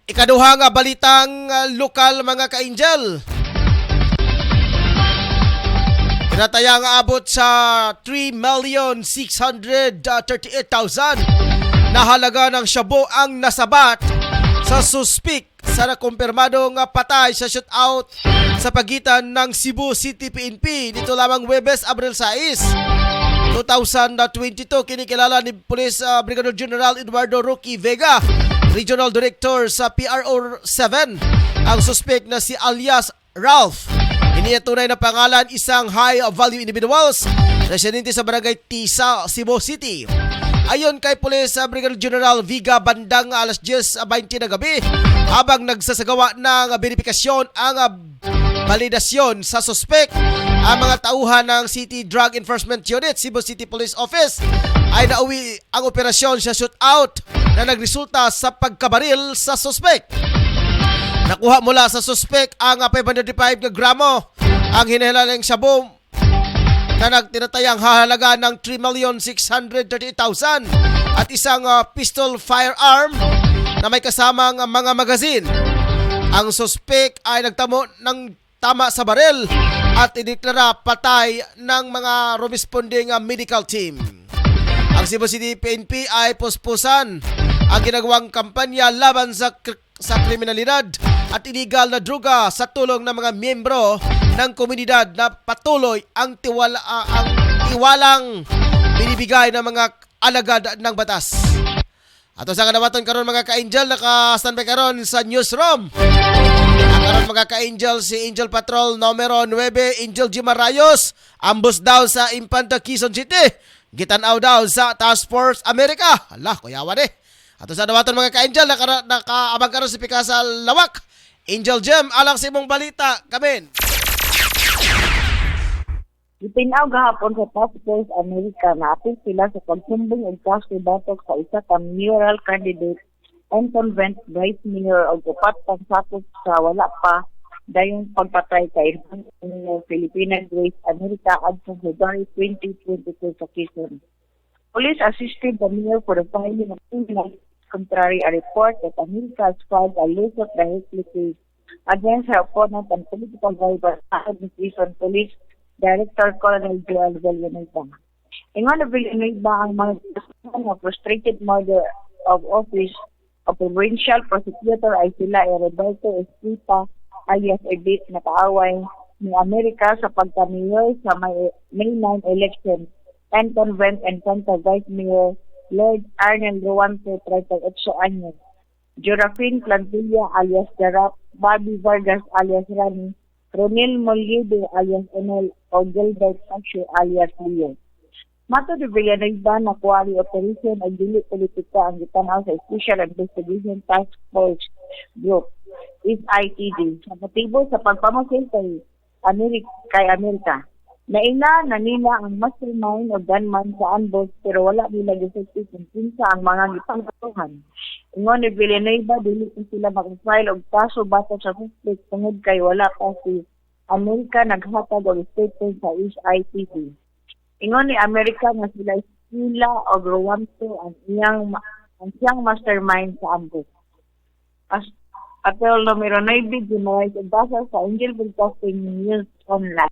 ikaduha nga balitang lokal mga ka-Angel. Pinataya nga abot sa 3,638,000 na halaga ng shabu ang nasabat sa suspik sa nakumpirmado nga patay sa shootout sa pagitan ng Cebu City PNP dito lamang Huwebes, Abril 6, 2022. Kinikilala ni Police Brigadier General Eduardo Rocky Vega, Regional Director sa PRO 7, ang suspect na si alias Ralph. Iniya tunay na pangalan, isang high-value individuals, residente sa Barangay Tisa, Cebu City. Ayon kay Police Brigadier General Vega, bandang alas 10:20 na gabi, habang nagsasagawa ng verifikasyon ang validasyon sa suspect, ang mga tauhan ng City Drug Enforcement Unit, Cebu City Police Office, ay nauwi ang operasyon sa shootout na nagresulta sa pagkabaril sa suspect. Nakuha mula sa suspect ang 505 gramo ang hinihalalang shabu na nagtinatayang hahalaga ng 3,638,000 at isang pistol firearm na may kasamang mga magazine. Ang suspect ay nagtamo ng tama sa baril at ideklara patay ng mga responding medical team. Ang Cebu City PNP ay puspusan ang ginagawang kampanya laban sa kriminalidad at illegal na droga sa tulong ng mga miyembro ng komunidad na patuloy ang tiwalang binibigay ng mga alagad ng batas. Ato sa kanawaton karon mga ka-Angel, naka-standby karon sa newsroom. Karon mga ka-Angel si Angel Patrol numero 9, Angel Jima Rayos, ambos daw sa Infanta Quezon City. Gitanaw daw sa Task Force America. Hala, kuyawan eh. Ato sa kanawaton mga ka-Angel, nakaabang karon si Pikasa Lawak. Angel Gem, alang sa imong balita, kamin. Ipinaw gahapon sa Task Force America na apil sila sa pagsumbong og kaso batok sa isa ka mayoral candidate Anton Vent Vice Mayor og upat pang sakop sa wala pa dayong pagpatay kay Philippine Grace America adto February 2022 sa Quezon. Police assisted the mayor for the filing of criminal contrary a report that America has filed a lawsuit directly case against her opponent and political rival of the Quezon Police Director Colonel Joel Villanueva. Ingon na Villanueva ang mga frustrated murder of office of provincial prosecutor ay sila Roberto Escrita alias Edith na kaaway ni Amerika sa pagka-mayor sa May 9 election. Anton Vent and Santa Vice Mayor Lord Arnel Ruante, 38 anyos. Jorafin Plantilla alias Jarap, Bobby Vargas alias Rani, Ronel Moliede alias Enel o Gilbert Sacho alias Leo. Mato de Villanueva na kuwari operation ay dili politika ang gitanaw sa Special Investigation Task Force Group, SITG, sa motibo sa pagpamasil kay Amerika. Naina na nila ang mastermind o gunman sa ambush pero wala nila gisugti kung kinsa ang mga gipangatuhan. Ingon ni Villanueva, dili sila mag-file og kaso bata sa suspect tungod kay wala pa si Amerika naghatag og statement sa SITG. Ingon ni Amerika nga sila o Ruante ang siyang mastermind sa ambush. Apel numero 9 January basa sa Angel Broadcasting News Online.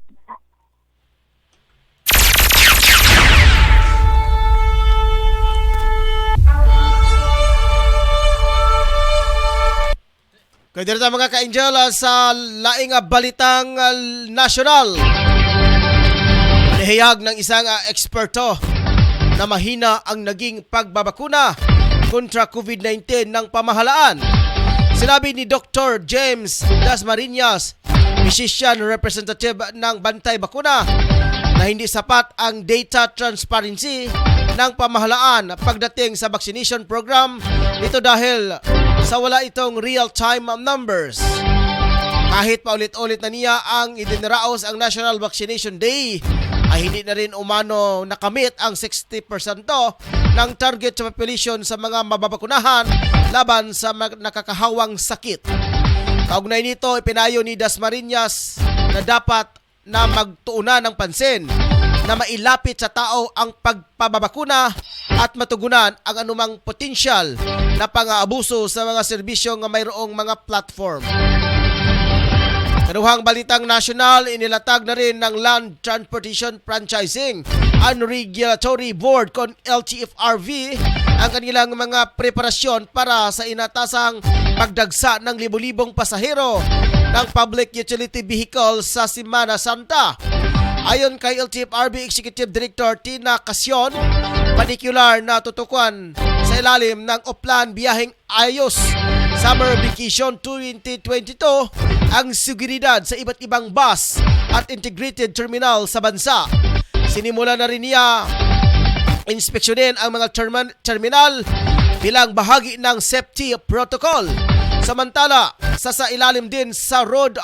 Kaya dito mga ka-Angel sa laing balitang national. Nahayag ng isang eksperto na mahina ang naging pagbabakuna kontra COVID-19 ng pamahalaan. Sinabi ni Dr. James Dasmariñas, physician representative ng Bantay Bakuna, na hindi sapat ang data transparency ng pamahalaan pagdating sa vaccination program. Ito dahil sa wala itong real-time numbers. Kahit paulit-ulit na niya ang idinaraos ang National Vaccination Day, ay hindi na rin umano nakamit ang 60% ng target sa population sa mga mababakunahan laban sa nakakahawang sakit. Kaugnay nito, ipinayo ni Dasmariñas na dapat na magtuunan ng pansin na mailapit sa tao ang pagpababakuna at matugunan ang anumang potensyal na pang-aabuso sa mga serbisyo nga mayroong mga platform. Kanuhang balitang nasyonal, inilatag na rin ng Land Transportation Franchising and Regulatory Board kon LTFRB ang kanilang mga preparasyon para sa inatasang pagdagsa ng libo-libong pasahero ng public utility vehicle sa Semana Santa. Ayon kay LTFRB Executive Director Tina Casyon, particular na tutukan sa ilalim ng Oplan Biyaheng Ayos Summer Vacation 2022 ang seguridad sa iba't ibang bus at integrated terminal sa bansa. Sinimula na rin niya inspeksyonin ang mga terminal bilang bahagi ng safety protocol. Samantala, sa ilalim din sa road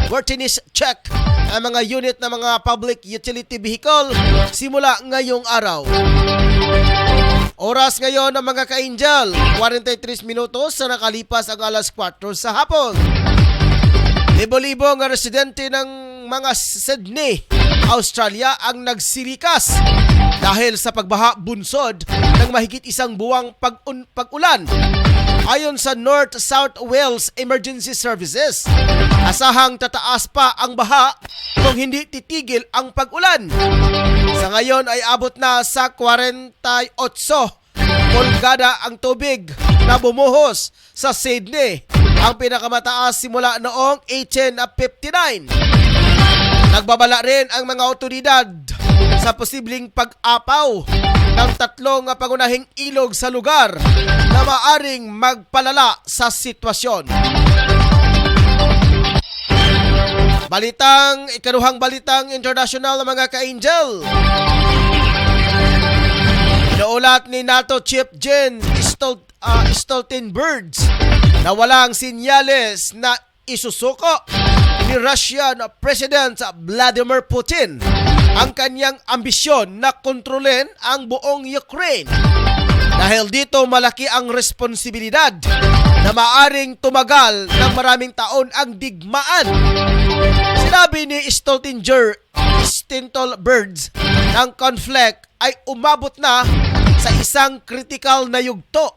worthiness check ang mga unit ng mga public utility vehicle simula ngayong araw. Oras ngayon ng mga ka-angel, 43 minutos sa nakalipas ang alas 4 sa hapon. Libo-libo nga residente ng mga Sydney, Australia ang nagsilikas dahil sa pagbaha bunsod ng mahigit isang buwang pag-ulan. Ayon sa North South Wales Emergency Services, asahang tataas pa ang baha kung hindi titigil ang pag-ulan. Sa ngayon ay abot na sa 48 pulgada ang tubig na bumuhos sa Sydney, ang pinakamataas simula noong 1859. Nagbabala rin ang mga otoridad sa posibleng pag-apaw ng tatlong pangunahing ilog sa lugar na maaring magpalala sa sitwasyon. Ikaduhang balitang international ng mga ka-angel. Inuulat ni NATO Chief Jen Stoltenberg na walang sinyales na isusuko ni Russian President Vladimir Putin ang kanyang ambisyon na kontrolin ang buong Ukraine. Dahil dito malaki ang responsibilidad na maaring tumagal ng maraming taon ang digmaan. Sinabi ni Stoltenberg ng conflict ay umabot na sa isang critical na yugto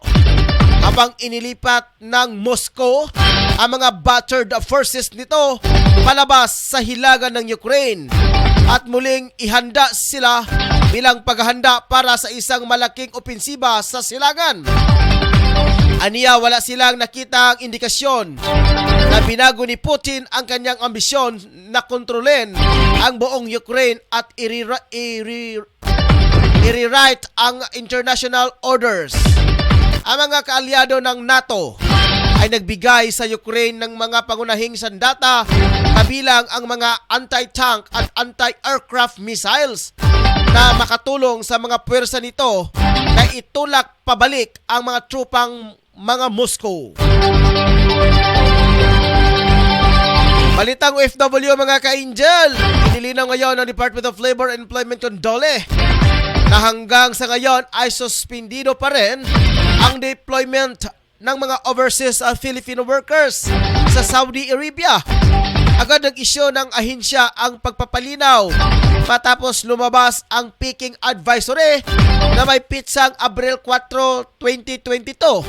habang inilipat ng Moscow ang mga battered forces nito palabas sa hilaga ng Ukraine at muling ihanda sila bilang paghahanda para sa isang malaking opensiba sa silangan. Aniya, wala silang nakitang indikasyon na binago ni Putin ang kanyang ambisyon na kontrolin ang buong Ukraine at i-rewrite ang international orders. Ang mga kaalyado ng NATO ay nagbigay sa Ukraine ng mga pangunahing sandata kabilang ang mga anti-tank at anti-aircraft missiles na makatulong sa mga puwersa nito na itulak pabalik ang mga trupang mga Moscow. Balitang OFW mga ka-angel, inilinaw ngayon ng Department of Labor and Employment DOLE na hanggang sa ngayon ay suspendido pa rin ang deployment ng mga overseas Filipino workers sa Saudi Arabia. Agad nag-isyu ng ahensya ang pagpapalinaw matapos lumabas ang Peking Advisory na may pitsang Abril 4, 2022.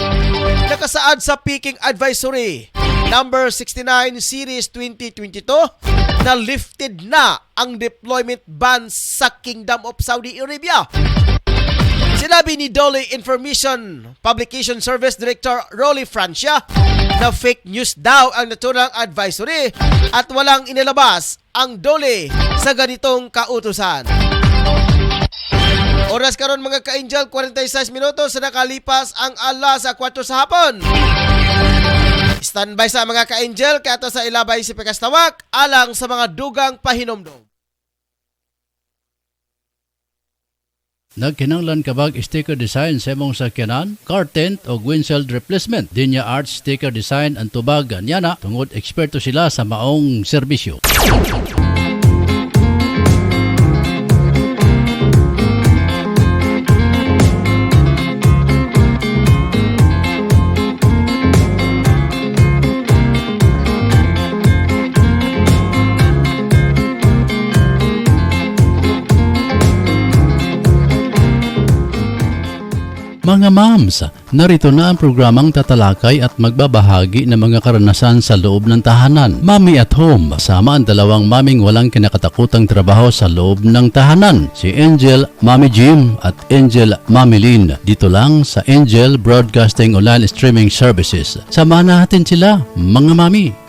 Nakasaad sa Peking Advisory number 69 series 2022 na lifted na ang deployment ban sa Kingdom of Saudi Arabia. Sinabi ni DOLE Information Publication Service Director Rolly Francia na fake news daw ang naturang advisory at walang inilabas ang DOLE sa ganitong kautusan. Oras karon mga ka-angel, 46 minutos sa nakalipas ang alas 4 sa hapon. Standby sa mga ka-angel kaya ito sa ilabay si Pekastawak alang sa mga dugang pahinomdom. Nagkinanglan kabag sticker design sa imong sakyanan, car tent o windshield replacement. Dinya Arts sticker design ang tubag ganyana tungod eksperto sila sa maong serbisyo. Mams, narito na ang programang tatalakay at magbabahagi ng mga karanasan sa loob ng tahanan. Mami at Home, kasama ang dalawang maming walang kinakatakutang trabaho sa loob ng tahanan. Si Angel Mami Jim at Angel Mami Lynn. Dito lang sa Angel Broadcasting Online Streaming Services. Samahan natin sila, mga mami.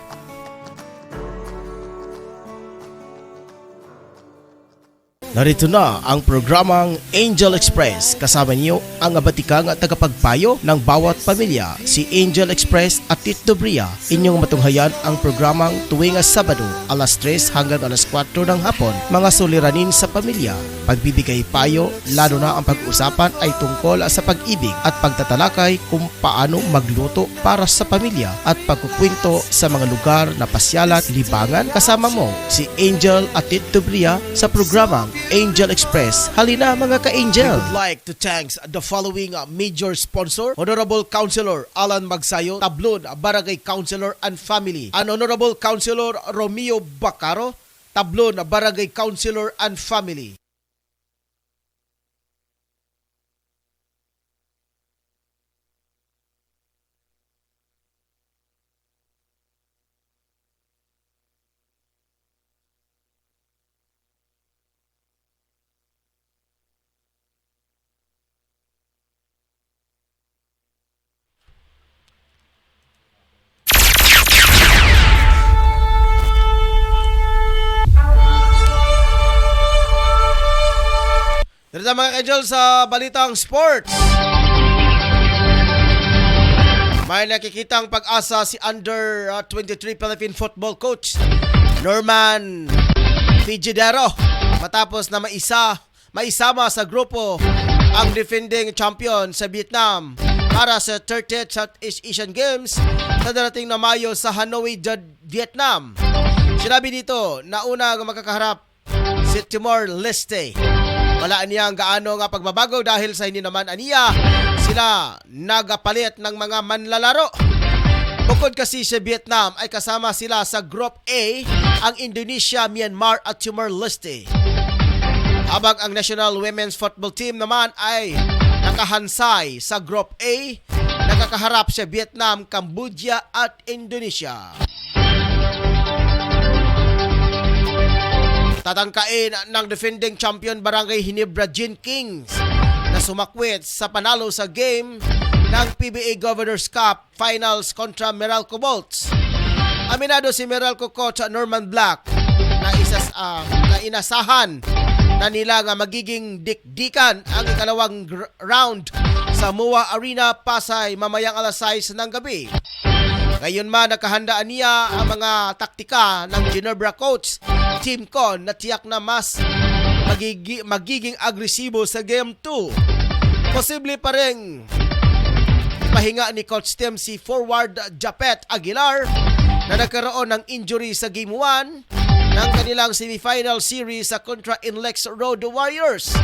Narito na ang programang Angel Express. Kasama niyo ang abatikang at tagapagpayo ng bawat pamilya, si Angel Express at Tito Bria. Inyong matunghayan ang programang tuwing Sabado, alas 3 hanggang alas 4 ng hapon. Mga suliranin sa pamilya, pagbibigay payo, lalo na ang pag-usapan ay tungkol sa pag-ibig at pagtatalakay kung paano magluto para sa pamilya at pagkukwento sa mga lugar na pasyalan, libangan. Kasama mo si Angel at Tito Bria sa programang Angel Express. Halina mga ka-Angel. We would like to thank the following major sponsor: Honorable Councilor Alan Magsayo, Tablon Barangay Councilor and Family, and Honorable Councilor Romeo Bacaro, Tablon Barangay Councilor and Family. Dito mga ka-Angel sa balitang sports. May nakikitang pag-asa si under 23 Philippine football coach Norman Fijidero matapos na maisama sa grupo ang defending champion sa Vietnam para sa 30th Southeast Asian Games sa darating na Mayo sa Hanoi, Vietnam. Sinabi dito na unang makakaharap si Timor-Leste. Wala niya ang gaano nga pagbabago dahil sa hindi naman aniya sila nagapalit ng mga manlalaro. Bukod kasi sa Vietnam ay kasama sila sa Group A ang Indonesia, Myanmar at Timor-Leste. Habang ang National Women's Football Team naman ay nakahansay sa Group A, nakakaharap sa Vietnam, Cambodia at Indonesia. Tatangkain ng defending champion Barangay Hinebra Gin Kings na sumakwit sa panalo sa game ng PBA Governors Cup Finals kontra Meralco Bolts. Aminado si Meralco coach Norman Black na inasahan na nila nga magiging dikdikan ang ikalawang round sa MOA Arena, Pasay mamayang alas 6 ng gabi. Ngayon man nakahandaan niya ang mga taktika ng Ginebra coach Team Con na tiyak na mas magiging agresibo sa Game 2. Posible pa rin pahinga ni Coach Tim si forward Japet Aguilar na nagkaroon ng injury sa Game 1 ng kanilang semifinal series sa kontra Inlex Road Warriors.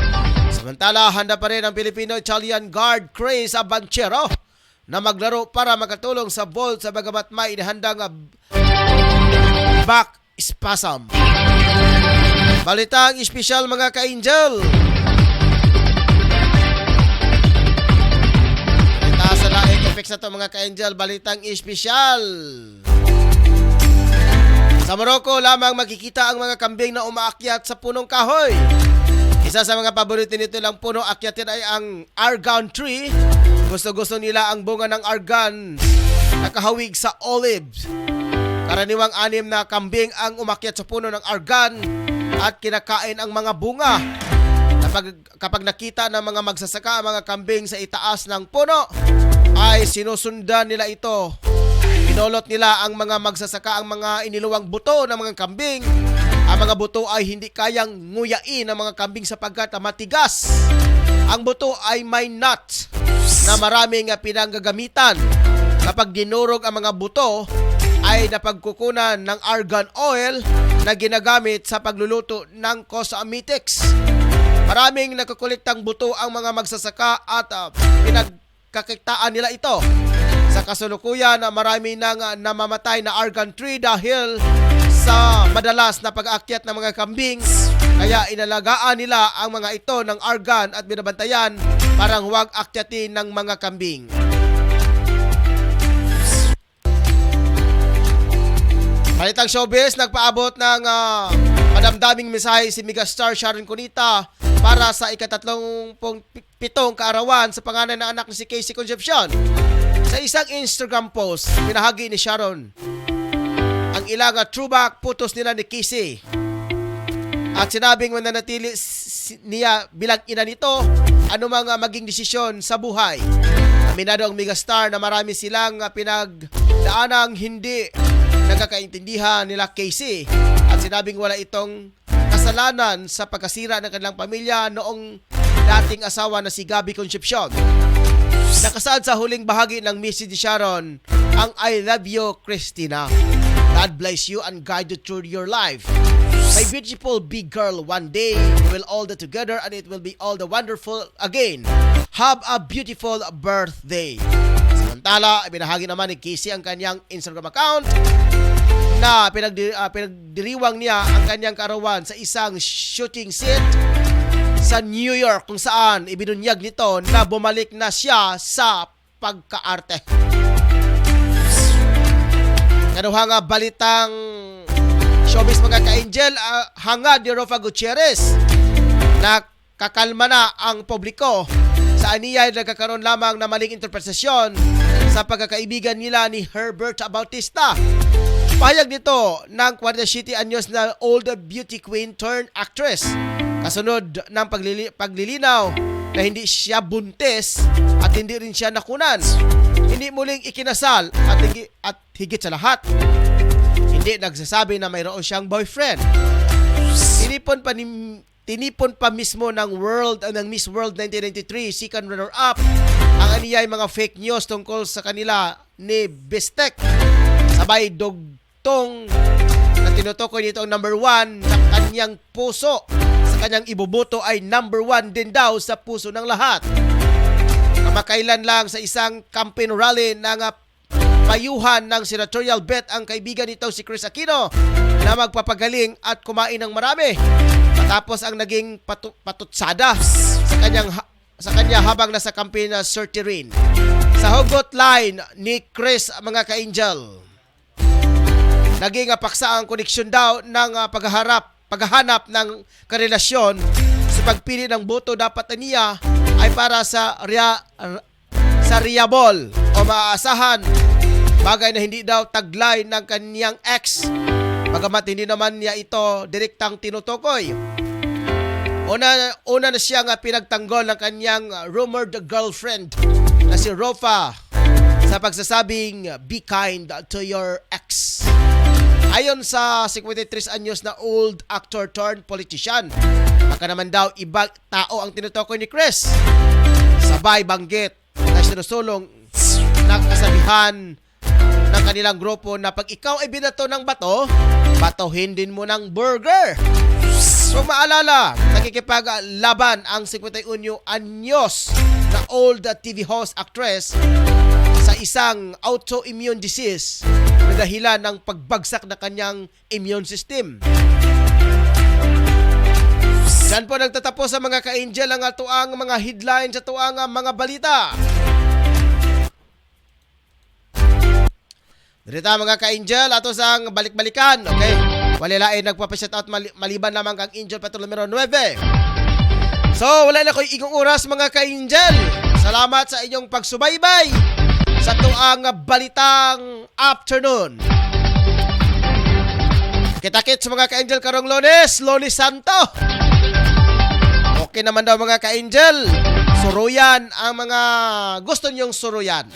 Samantala, handa pa rin ang Filipino-Italian guard Chris Abanchero na maglaro para makatulong sa Bolt sa bagamat may inahandang back spasm. Balitang espesyal mga ka-Angel. Balita sa laing effects na ito mga ka-Angel. Balitang espesyal. Sa Morocco lamang makikita ang mga kambing na umaakyat sa punong kahoy. Isa sa mga paborito nito lang puno akyatin ay ang argan tree. Gusto-gusto nila ang bunga ng argan na kahawig sa olives. Karaniwang 6 na kambing ang umakyat sa puno ng argan at kinakain ang mga bunga. Kapag nakita ng mga magsasaka ang mga kambing sa itaas ng puno, ay sinusundan nila ito. Pinolot nila ang mga magsasaka ang mga iniluwang buto ng mga kambing. Ang mga buto ay hindi kayang nguyain ng mga kambing sapagkat matigas. Ang buto ay may nut na maraming pinanggagamitan. Kapag dinurog ang mga buto, ay napagkukunan ng argan oil na ginagamit sa pagluluto ng cosmetics. Maraming nagkukuliktang buto ang mga magsasaka at pinagkakitaan nila ito. Sa kasulukuyan, marami nang namamatay na argan tree dahil sa madalas na pag-aakyat ng mga kambing. Kaya inalagaan nila ang mga ito ng argan at binabantayan parang huwag akyatin ng mga kambing. Balitang showbiz, nagpaabot ng madamdaming mensahe si megastar Sharon Cunita para sa ika-37 kaarawan sa pangalan ng anak ni si Casey Concepcion. Sa isang Instagram post, pinahagi ni Sharon ang ilang throwback photos nila ni Casey. At sinabing mananatili niya bilang ina nito anumang maging desisyon sa buhay. Aminado ang megastar na marami silang pinagdaanang hindi nagkakaintindihan nila Casey at sinabing wala itong kasalanan sa pagkasira ng kanilang pamilya noong dating asawa na si Gabby Concepcion. Nakasaad sa huling bahagi ng message ni Sharon ang I love you, Christina. God bless you and guide you through your life. My beautiful big girl, one day we will all be together and it will be all the wonderful again. Have a beautiful birthday. Samantala, ibinahagi naman ni Casey ang kanyang Instagram account na pinagdiriwang niya ang kanyang kaarawan sa isang shooting set sa New York kung saan ibinunyag nito na bumalik na siya sa pagkaarte. Kanuhang balitang showbiz mga ka-angel, hangad ni Rofa Gutierrez na kakalma na ang publiko sa aniya ay nagkakaroon lamang na maling interpretasyon sa pagkakaibigan nila ni Herbert Bautista. Pahayag nito ng 47 anyos na old beauty queen turned actress. Kasunod ng paglilinaw na hindi siya buntis at hindi rin siya nakunan. Hindi muling ikinasal at higit sa lahat, hindi nagsasabi na mayroon siyang boyfriend. Tinipon pa mismo ng Miss World 1993 second runner-up ang aniyay mga fake news tungkol sa kanila ni Bistek. Sabay dugtong na tinutukoy nito ang number 1 na kanyang puso. Sa kanyang iboboto ay number 1 din daw sa puso ng lahat. Kamakailan lang sa isang campaign rally ng payuhan ng senatorial bet ang kaibigan nito si Chris Aquino na magpapagaling at kumain ng marami matapos ang naging patutsada sa kanya habang nasa campaign na Surterin. Sa hugot line ni Chris mga ka-angel, naging paksa ang koneksyon daw ng paghahanap ng karelasyon sa pagpili ng boto dapat na niya ay para sa reliable o maaasahan, bagay na hindi daw taglay ng kanyang ex, bagamat hindi naman niya ito direktang tinutukoy. Una na siya nga pinagtanggol ng kanyang rumored girlfriend na si Rofa sa pagsasabing be kind to your ex. Ayon sa 53 anyos na old actor turned politician, baka naman daw ibang tao ang tinutukoy ni Chris. Sabay banggit na sinusulong ng kasabihan ng kanilang grupo na pag ikaw ay binato ng bato, batohin din mo ng burger. Kung maalala, nakikipaglaban ang 51 anyos na old TV host actress sa isang autoimmune disease na dahilan ng pagbagsak na kanyang immune system. Yan po nagtatapos sa mga ka-angel ang atuang mga headlines sa atuang mga balita. Dirita mga ka-angel, ato sang balik-balikan, okay? Walilain nagpapashout out maliban lamang kang Angel Patrol numero 9. So, wala na ko'y igong oras mga ka-angel. Salamat sa inyong pagsubaybay sa tuang balitang afternoon. Kita-kits mga ka-angel karong Lunes Santo. Okay naman daw mga ka-angel. Suruyan ang mga gusto nyong suruyan.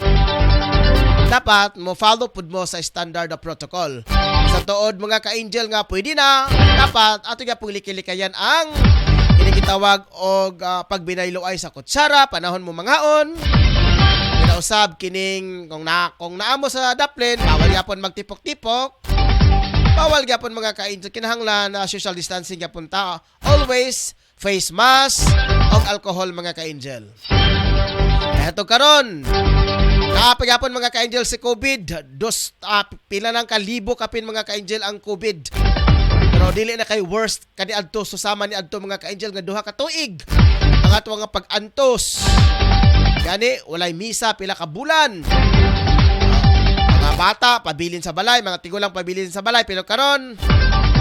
Dapat mo follow pud mo sa standard na protocol. Sa tuod mga ka-angel nga pwede na, dapat ato nga pulikilikayan ang inigitawag og pagbinaylo ay sa kutsara, panahon mo mangaon. Pinausab kining kung naamo sa daplin, bawal gyapon magtipok-tipok. Bawal gyapon mga ka-angel, kinahanglan na social distancing gyapon ta. Always face mask og alcohol mga ka-angel. Eto karon, kapagapon mga ka-angel si COVID, pila ng kalibo kapin mga ka-angel ang COVID. Pero dili na kay worst kani adto susama ni adto mga ka-angel nga duha ka tuig mga tuwa nga pag-antos. Gani, walay misa, pila ka bulan. Mga bata, pabilin sa balay, mga tigulang pabilin sa balay. Pero karon,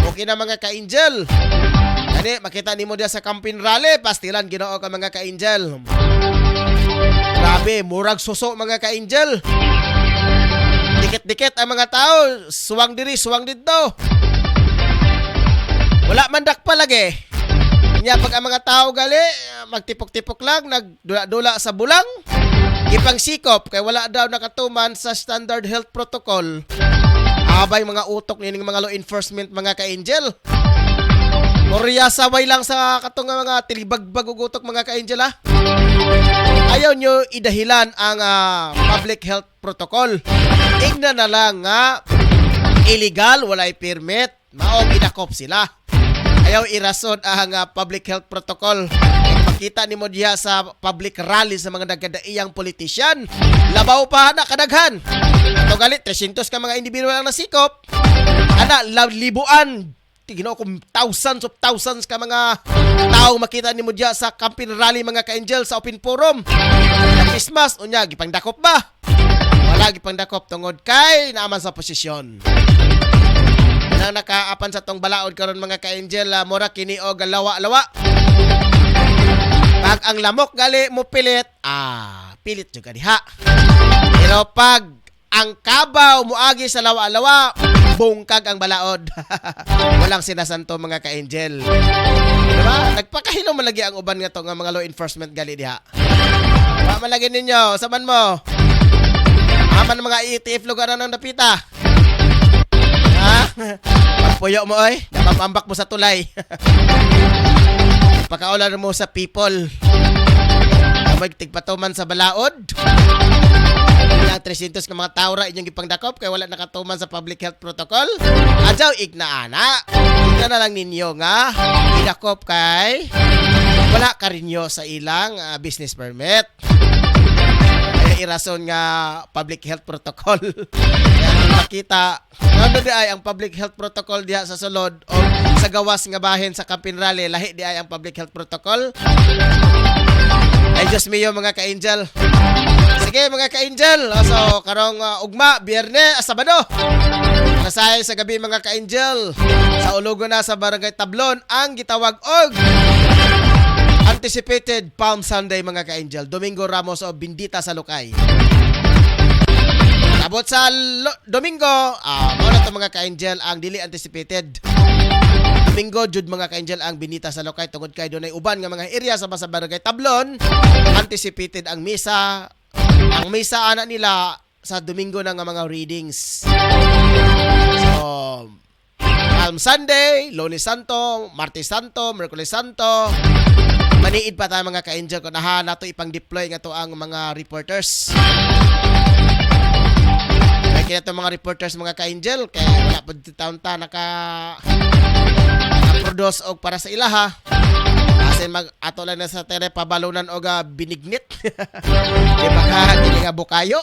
okay na mga ka-angel. Gani, makita nimo dia sa campaign rally, pastilan Ginoo ka mga ka-angel. Grabe, murag suso mga ka-angel. Dikit-dikit ang mga tao, suwang diri, suwang dito. Wala man dakpa lagi. Kanya pag ang mga tao gali, magtipok-tipok lang, nagdula-dula sa bulang, ipang sikop, kay wala daw nakatuman sa standard health protocol. Abay mga utok nining mga law enforcement mga ka-angel. Korea saway lang sa katong mga tilibagbag ugutok mga ka-angel ha. Ayaw nyo idahilan ang public health protocol. Igna na lang nga illegal, walay permit, maong idakop sila. Ayaw irason ang public health protocol. Makita ni mo diha sa public rally sa mga nagkadaiyang politician. Labaw pa na kadaghan. Ito galit, 300 ka mga individual ang nasikop. Ana, libuan. Tigino kung thousands of thousands ka mga tao makita ni mo diha sa campaign rally mga ka-angel sa open forum. Sa Christmas, unya, gipangdakop ba? Wala gipangdakop tungod kay naaman sa posisyon. Nang nakaapan sa tong balaod karon mga ka-angel, mura kini og lawa-lawa. Pag ang lamok gali mo pilit, pilit juga diha. Pero pag ang kabaw muagi sa lawa-lawa, bungkag ang balaod. Walang sinasanto mga ka-angel. Diba? Nagpakahilo man lagi ang uban nga to nga mga law enforcement gali diha. Wa man lagi ninyo, saban mo. Aman mga ETF lugar na napita. Ha? Pagpuyo mo oy, napapambak mo sa tulay. Pakaulan mo sa people. Magtigpatuman sa balaod. Ilang 300 ka mga tao ra inyong ipangdakop kay wala nakatuman sa public health protocol. Adyaw ignaana. Igna na lang ninyo nga idakop kay wala ka rinyo sa ilang business permit. Ay irason nga public health protocol. Kaya makita ano di ay ang public health protocol diha sa sulod o sa gawas nga bahin sa campaign rally, lahi di ay ang public health protocol. Ay Diyos miyo mga ka-angel. Sige mga ka-angel, so karong ugma, biyernes, Sabado. Nasay sa gabi mga ka-angel. Sa ulugo na sa Barangay Tablon ang gitawag og anticipated Palm Sunday mga ka-angel. Domingo Ramos o Bindita sa Lukay. Abot sa Domingo, muna ito mga ka-angel ang dili anticipated. Domingo, jud mga ka-angel ang Bindita sa Lukay. Tungod kay doon ay uban nga mga area sa Barangay Tablon. Anticipated ang misa. Ang misa ana nila sa Domingo na nga mga readings. So, Palm Sunday, Lunes Santo, Martes Santo, Merkules Santo. Maniid pa tayo mga ka-angel kung nato ipang deploy nga to ang mga reporters. Kaya ito mga reporters mga ka-angel kaya wala po taon-ta naka-produce og para sa ilaha. Kasi ato lang na sa tere pabalunan og binignit. Di ba ka hindi nga bukayo?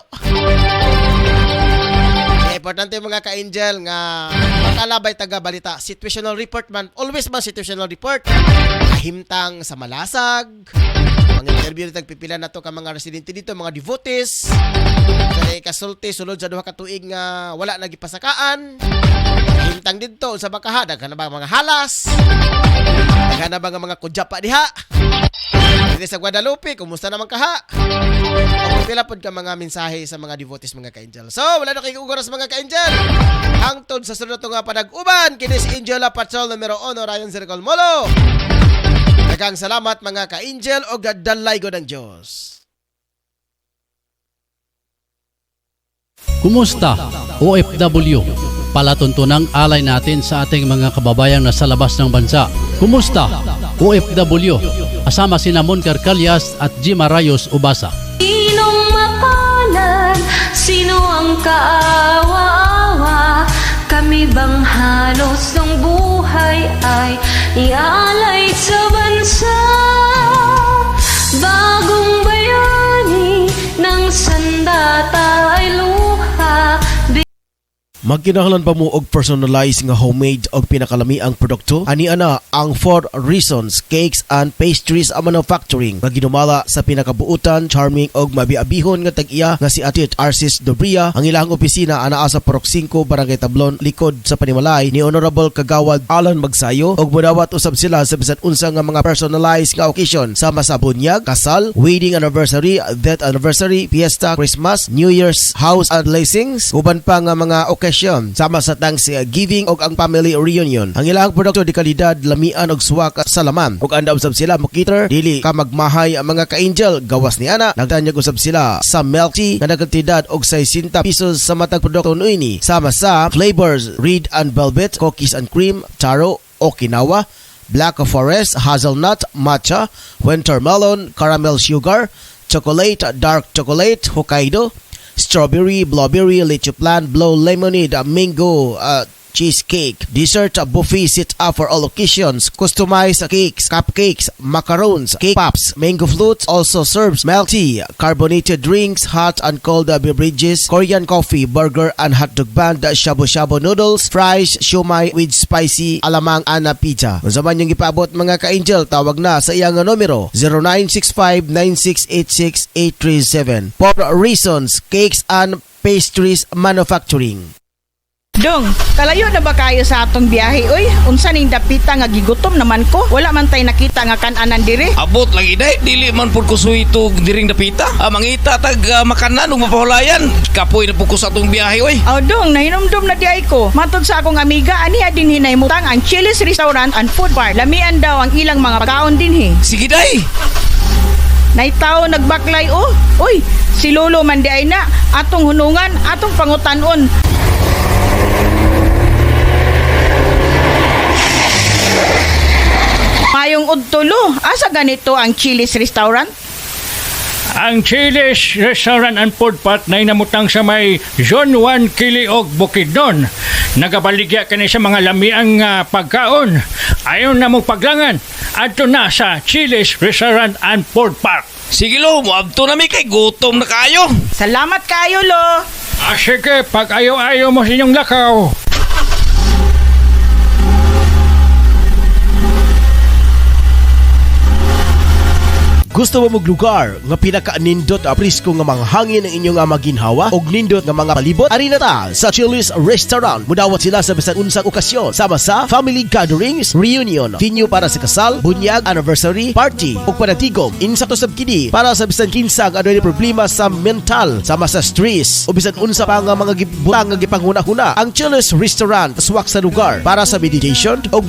Importante mga ka-angel nga makalabay taga-balita. Situational report man. Always man situational report. Kahimtang sa malasag. Mga interview na tagpipila na to ka mga residente dito, mga devotees. Kaya kasulti, sulod sa 2 ka tuig nga wala nagipasakaan. Kahimtang dito sa bakaha. Daghan na ba mga halas? Daghan na ba mga kudyapa diha? Dito sa Guadalupe, kumusta naman kaha? O pila pod ka mga mensahe sa mga devotees mga ka-angel. So, wala na kayo oras mga ka-angel. Hangtod sa sunod nga panag-uban, kini si Angela Patrol numero 1 Ryan Circle Molo. Daghang salamat mga ka-angel o gadalay ko ng Diyos. Kumusta, OFW? Palatuntunang alay natin sa ating mga kababayang nasa labas ng bansa. Kumusta, OFW? Asama si Namon Carcalias at Jim Arayos Ubasa. Sinong mapalad? Sino ang kaawa-awa? Kami bang halos ng buhay ay ialay sa bansa? Bagong bayani ng sandata ay luha. Magkinahanglan pa mo og personalized nga homemade og pinakalamiang produkto? Ani ana ang 4 Reasons Cakes and Pastries and Manufacturing nga ginumala sa pinakabuutan, charming og mabiabihon nga tag-iya nga si Atit Arcis Dobria. Ang ilang opisina anaa sa Porok 5, Barangay Tablon, likod sa Panimalay ni Honorable Kagawad Alan Magsayo, og modawat usab sila sa bisan unsa nga mga personalized nga occasion sama sa bunyag, kasal, wedding anniversary, death anniversary, fiesta, Christmas, New Year's, house and blessings, uban pa nga mga sama sa Thanksgiving og ang family reunion. Ang ilang produkto di kalidad, lamian og swak sa laman. Og anda usab sila makiter dili ka magmahay ang mga ka-angel gawas ni ana. Nagtanyag usab sila sa milk tea nga nagkantidad og 60 pesos sa matag produkto niini. Sama sa flavors red and velvet, cookies and cream, taro, Okinawa, Black Forest, hazelnut, matcha, winter melon, caramel sugar, chocolate, dark chocolate, Hokkaido, strawberry, blueberry, leche plan, blow lemonade, mango, cheesecake, dessert buffet set up for all occasions, customized cakes, cupcakes, macarons, cake pops, mango floats, also serves milk tea, carbonated drinks, hot and cold beverages, Korean coffee, burger and hotdog band, shabu-shabu noodles, fries, shumai with spicy alamang ana pizza. Kung saan yung ipaabot mga ka-angel, tawag na sa iyang numero 0965-9686837. 4 Reasons Cakes and Pastries Manufacturing. Dong, kalayo na ba kayo sa atong biyahe oy? Unsa ning dapita nga gigutom naman ko? Wala man tay nakita nga kan-anan dire. Abot lagi day, dili man pud ko suwito diring dapita. Mangita tag makanan ug mapahulayan. Kapoy na pud ko sa atong biyahe oy. Aw dong, nahinomdom na di ay ko. Matod sa akong amiga ani adin hinaymutang ang Chili's Restaurant and Food Bar. Lamian daw ang ilang mga pagkaon dinhi. Sige day. Naitaw nagbaklay oh. Uy, si Lolo man di ay na atong hunungan, atong pangutanon. Mayong udtulo, asa ganito ang Chili's Restaurant? Ang Chili's Restaurant and Food Park na inamutang sa may Zone 1 Kiliog, Bukidnon. Nagabaligya kani sa mga lamiang pagkaon. Ayon na mong paglangan, adto na sa Chili's Restaurant and Food Park. Sige lo, muabto na mi kay gutom na kayo. Salamat kayo lo. Sige, pag ayaw-ayaw mo sa inyong lakaw. Gusto mo lugar nga pinaka-nindot prisko nga mga hangin ang inyong maginhawa og nindot nga mga palibot? Ari na ta sa Chili's Restaurant. Mudawat sila sa bisan unsang okasyon sama sa family gatherings, reunion, venue para sa kasal, bunyag, anniversary, party ug panatigom. Insakto sab kini para sa bisan kinsa nga adunay problema sa mental sama sa stress o bisan unsa pa nga mga gibutang nga gipanghuna-huna. Ang Chili's Restaurant swak sa lugar para sa meditation og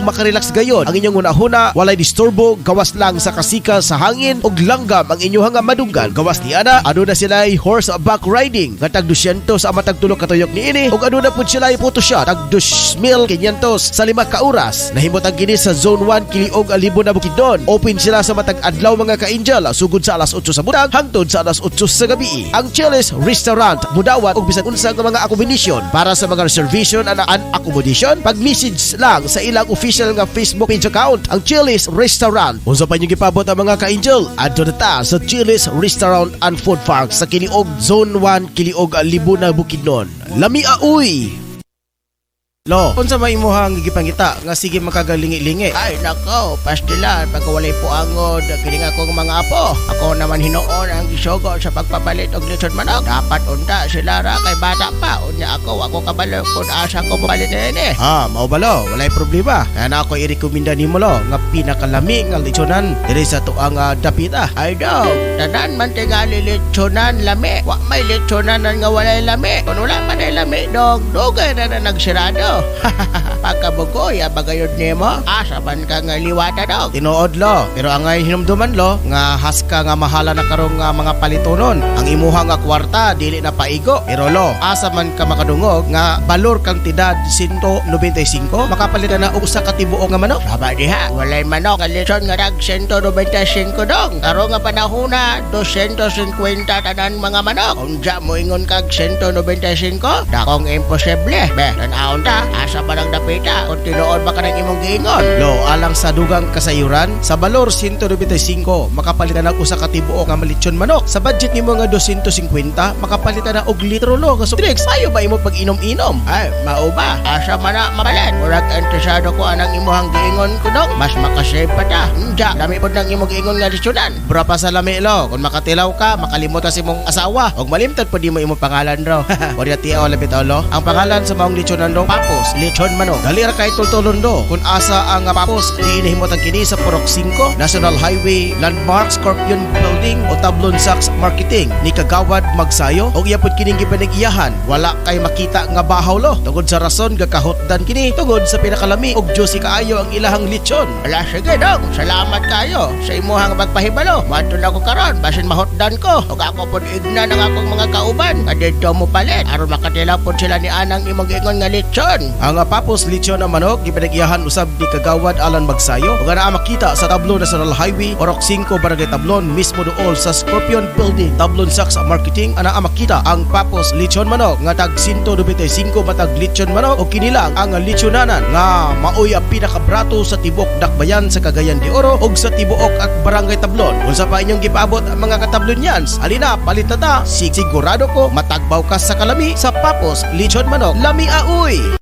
makarelax gayon. Ang inyong hunahuna walay disturbo, gawas lang sa kasika sa hangin og langgam ang inyong madunggan. Gawas ni ana, ano na sila horseback riding nga tag 200 sa matag tulo ka tuyok niini og ano na pud sila photoshoot tag 2,500 sa 5 ka oras. Nahimot ang kini sa Zone 1 Kiliog, Alibo na Bukidnon. Open sila sa matag adlaw mga ka-angel sugod sa alas 8 sa buntag hangtod sa alas 8 sa gabi. Ang Chili's Restaurant mudawat og bisan unsa nga mga accommodation. Para sa mga reservation and accommodation, pag-message lang sa ilang official nga Facebook page account, ang Chili's Restaurant. Unsa pa niyo gipabot ang mga ka-angel, adto na ta sa Chili's Restaurant and Food Park sa Kiliog, Zone 1 Kiliog, Alibo na Bukidnon. Lami auy! Lo, unsa may imuhang gipangita nga sige makagalingi-lingi? Ay nako, pastilan pagkawalay po angod kining akong mga apo. Ako naman hinuon ang gisugo sa pagpapalit og lechon manok. Dapat unta sila ra kay bata pa. Unya ako kabalo kun asa ko mapalit ni. Mao balo, walay problema. Kaya na ako irekomenda nimo lo nga pinakalami nga lechonan diri sa tuang dapita. Ay daw, tanan man tingali lechonan lami. Wa may lechonan nga walay lami. Kun wala pa na lami dog, dugay na nagsirado. Pagkabugoy, abagayod nimo, asa man ka nga liwata daw. Tinuod lo, pero ang ngay hinumduman lo, nga haska nga mahala na karong mga palitonon. Ang imuha nga kwarta, dili na paigo. Pero lo, asa man ka makadungog, nga balor kang tidad 195, makapalitan na og usa ka tibuo nga manok. Saba diha, walay manok, kalison nga tag 195 dong. Karo nga panahuna, 250 tanan mga manok. Kung dya mo ingon kag 195, dakong imposible. Be, tanawon ta, ha? Asa ba nang dapita? Kung tinuod ba ka ng imong giingon? Lo, alang sa dugang kasayuran, sa balor 195, makapalitan na usa ka tibuok nga malitsyon manok. Sa budget nimo nga 250, makapalitan na og litro lo nga soft drinks. Ayo ba imo pag inom-inom? Ay, mao ba? Asa man na mapalit? Murag interesado ko anang imuhang giingon ko dong. Mas makasave pa ta. Diya, dami po nang imong giingon nga lisyonan. Bra pa sa lami lo, kung makatilaw ka, makalimot ka sa imong asawa. Og malimtad po di mo imong pangalan ro. Wala tiyaw labit lo. Ang pangalan sa maong litsyonan ro, Papos, litsyon manok. Dali ra kay tultulon do. Kung asa ang Papos, diinihimot ang kini sa Purok 5, National Highway, Landmark, Scorpion Building o Tablon Sachs Marketing ni Kagawad Magsayo. Og iya pud kining gipanag-iyahan. Wala kay makita nga bahaw lo. Tungod sa rason gakahotdan kini tungod sa pinakalami og juicy kaayo ang ilahang litsyon. Ala, sige dong. Salamat kayo sa imuhang pagpahibalo. Madto na ko karon, basin mahotdan ko. Og ako pod igna ng akong mga kauban. Kadto mo palit. Aron makatilaw pod sila ni anang imong giingon nga litsyon. Ang Papos litsyon na manok gipanag-iyahan usab ni Kagawad Alan Magsayo. Og ana makita sa Tablon National Highway, Orok 5, Barangay Tablon, mismo dool sa Scorpion Building, Tablon Sachs Marketing. Ana makita ang Papos litsyon manok nga tag 195 matag litsyon manok. Og kinilang ang litsyonanan nga maoy ang pinakabrato sa tibok dakbayan sa Cagayan de Oro og sa tibuok at Barangay Tablon. Unsa pa inyong gipaabot ang mga katablonyans? Alina, palit na ta. Sigurado ko matagbaw ka sa kalami sa Papos litsyon manok. Lami aoy.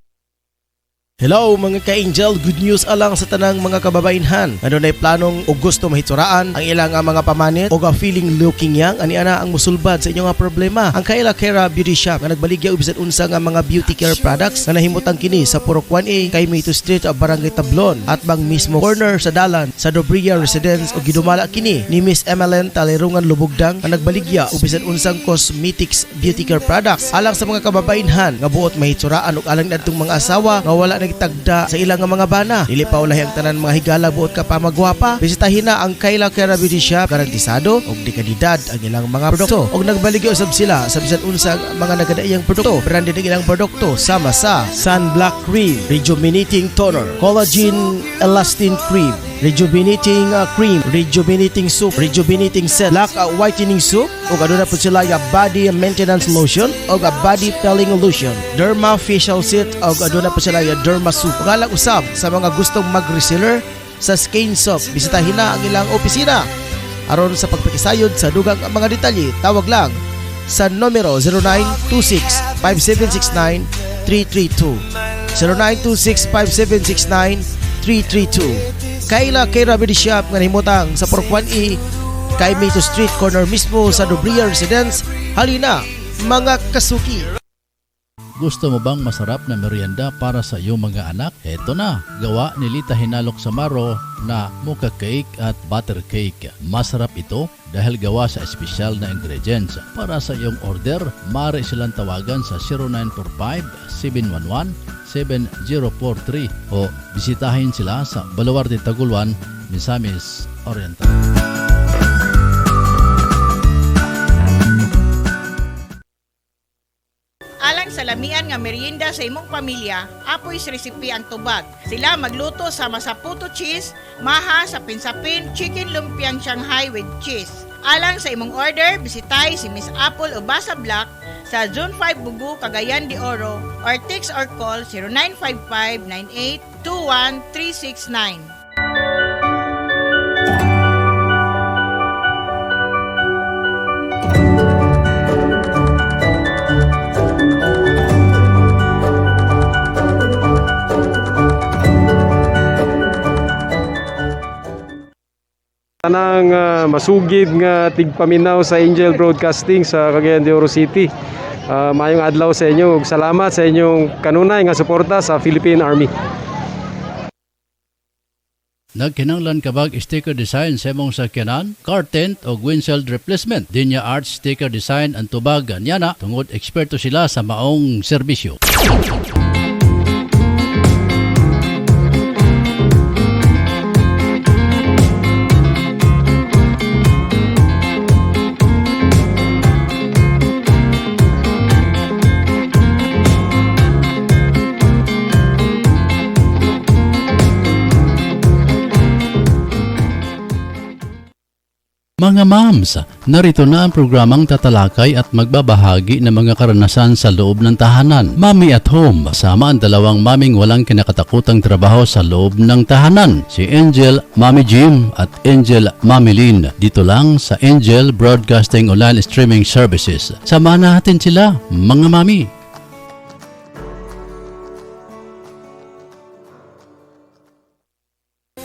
Hello mga ka-angel, good news alang sa tanang mga kababainhan. Ano na'y planong o gusto mahitsuraan ang ilang mga pamanit o feeling looking young, ani ana ang musulbad sa inyong nga problema. Ang Kayla Kera Beauty Shop nga nagbaligya ubisan unsa nga mga beauty care products nga nahimutang kini sa Purok 1A, kay Mito Street, Barangay Tablon at bang mismo corner sa dalan sa Dobria Residence o gidumala kini ni Miss Emeline Talerungan Lubugdang nga nagbaligya ubisan unsang cosmetics beauty care products alang sa mga kababainhan nga buot mahitsuraan ug alang nadtong mga asawa nga wala tagda sa ilang mga bana. Dili pa ulahi ang tanan mga higala buot ka pa magwapa. Bisitahin na ang Kayla Kera Beauty Shop, garantisado og di kalidad ang ilang mga produkto. Og nagbaligya usab sila sa bisan unsang mga nagadaiyang produkto. Branded ang ilang produkto sama sa Sunblock Cream, Rejuvenating Toner, Collagen Elastin Cream, Rejuvenating Cream, Rejuvenating Soup, Rejuvenating Set, Black Whitening Soup, o aduna po sila yung Body Maintenance Lotion o Body Pelling Lotion, Derma Facial Set o aduna po sila yung Derma Soup. Galang usab sa mga gustong mag-reseller sa Skin Soap, bisitahin na ang ilang opisina. Aron sa pagpakisayod sa dugang mga detalye, tawag lang sa numero 0926-5769-332 0926-5769-332. Kayla Kera Beauty Shop nga nahimutang sa Purok 1E, kay Mito Street, corner mismo sa Dobria Residence. Halina mga kasuki. Gusto mo bang masarap na merienda para sa iyong mga anak? Eto na, gawa ni Lita Hinalok Samaro na mocha cake at butter cake. Masarap ito dahil gawa sa espesyal na ingredients. Para sa iyong order, maaari silang tawagan sa 0945-711-7043 o bisitahin sila sa Baluarte Taguluan, Misamis Oriental. Alang sa lamian nga merienda sa imong pamilya, apoy sa resipi ang tubag. Sila magluto sa masaputo cheese, maha sa pinsapin, chicken lumpiang Shanghai with cheese. Alang sa imong order, bisitay si Miss Apple o Basa Black sa Zone 5 Bugu, Cagayan de Oro or text or call 0955-9821-369. Tanang masugid nga tigpaminaw sa Angel Broadcasting sa Cagayan de Oro City. Mayong adlaw sa inyo ug salamat sa inyong kanunay nga suporta sa Philippine Army. Nagkinanglan kabag sticker design sa imong sakyanan, car tent o windshield replacement. Dinya Arts sticker design ang tubag anyana tungod eksperto sila sa maong serbisyo. Mga mams, narito na ang programang tatalakay at magbabahagi ng mga karanasan sa loob ng tahanan. Mami at Home, kasama ang dalawang maming walang kinakatakutang trabaho sa loob ng tahanan. Si Angel Mami Jim at Angel Mami Lynn. Dito lang sa Angel Broadcasting Online Streaming Services. Samahan natin sila, mga mami.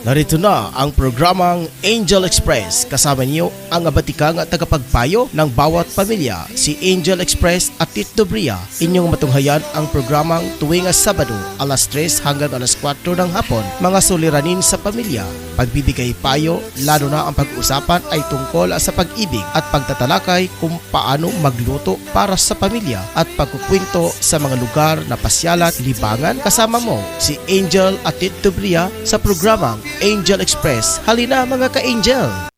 Narito na ang programang Angel Express. Kasama niyo ang abatikang at tagapagpayo ng bawat pamilya, si Angel Express at Tito Bria. Inyong matunghayan ang programang tuwing Sabado, alas 3 hanggang alas 4 ng hapon. Mga suliranin sa pamilya, pagbibigay payo, lalo na ang pag-uusapan ay tungkol sa pag-ibig at pagtatalakay kung paano magluto para sa pamilya at pagkukwento sa mga lugar na pasyalan, libangan. Kasama mo si Angel at Tito Bria sa programang Angel Express. Halina mga ka-Angel!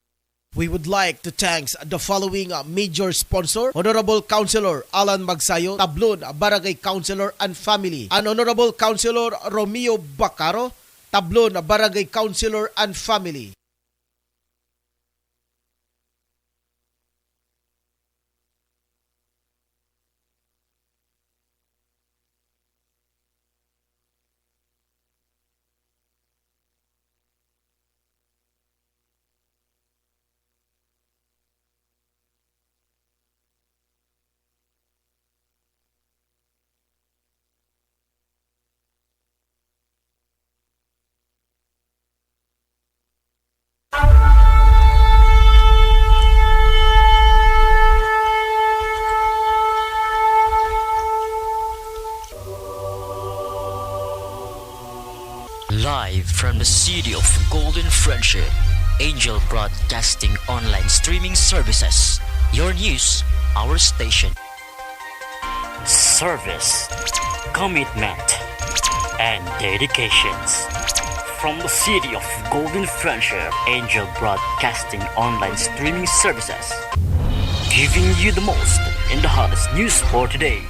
We would like to thank the following major sponsor: Honorable Councilor Alan Magsayo, Tablon Barangay Councilor and Family, and Honorable Councilor Romeo Bacaro, Tablon Barangay Councilor and Family. Live from the city of Golden Friendship, Angel Broadcasting Online Streaming Services. Your news, our station. Service, commitment, and dedications. From the city of Golden Friendship, Angel Broadcasting Online Streaming Services. Giving you the most in the hottest news for today.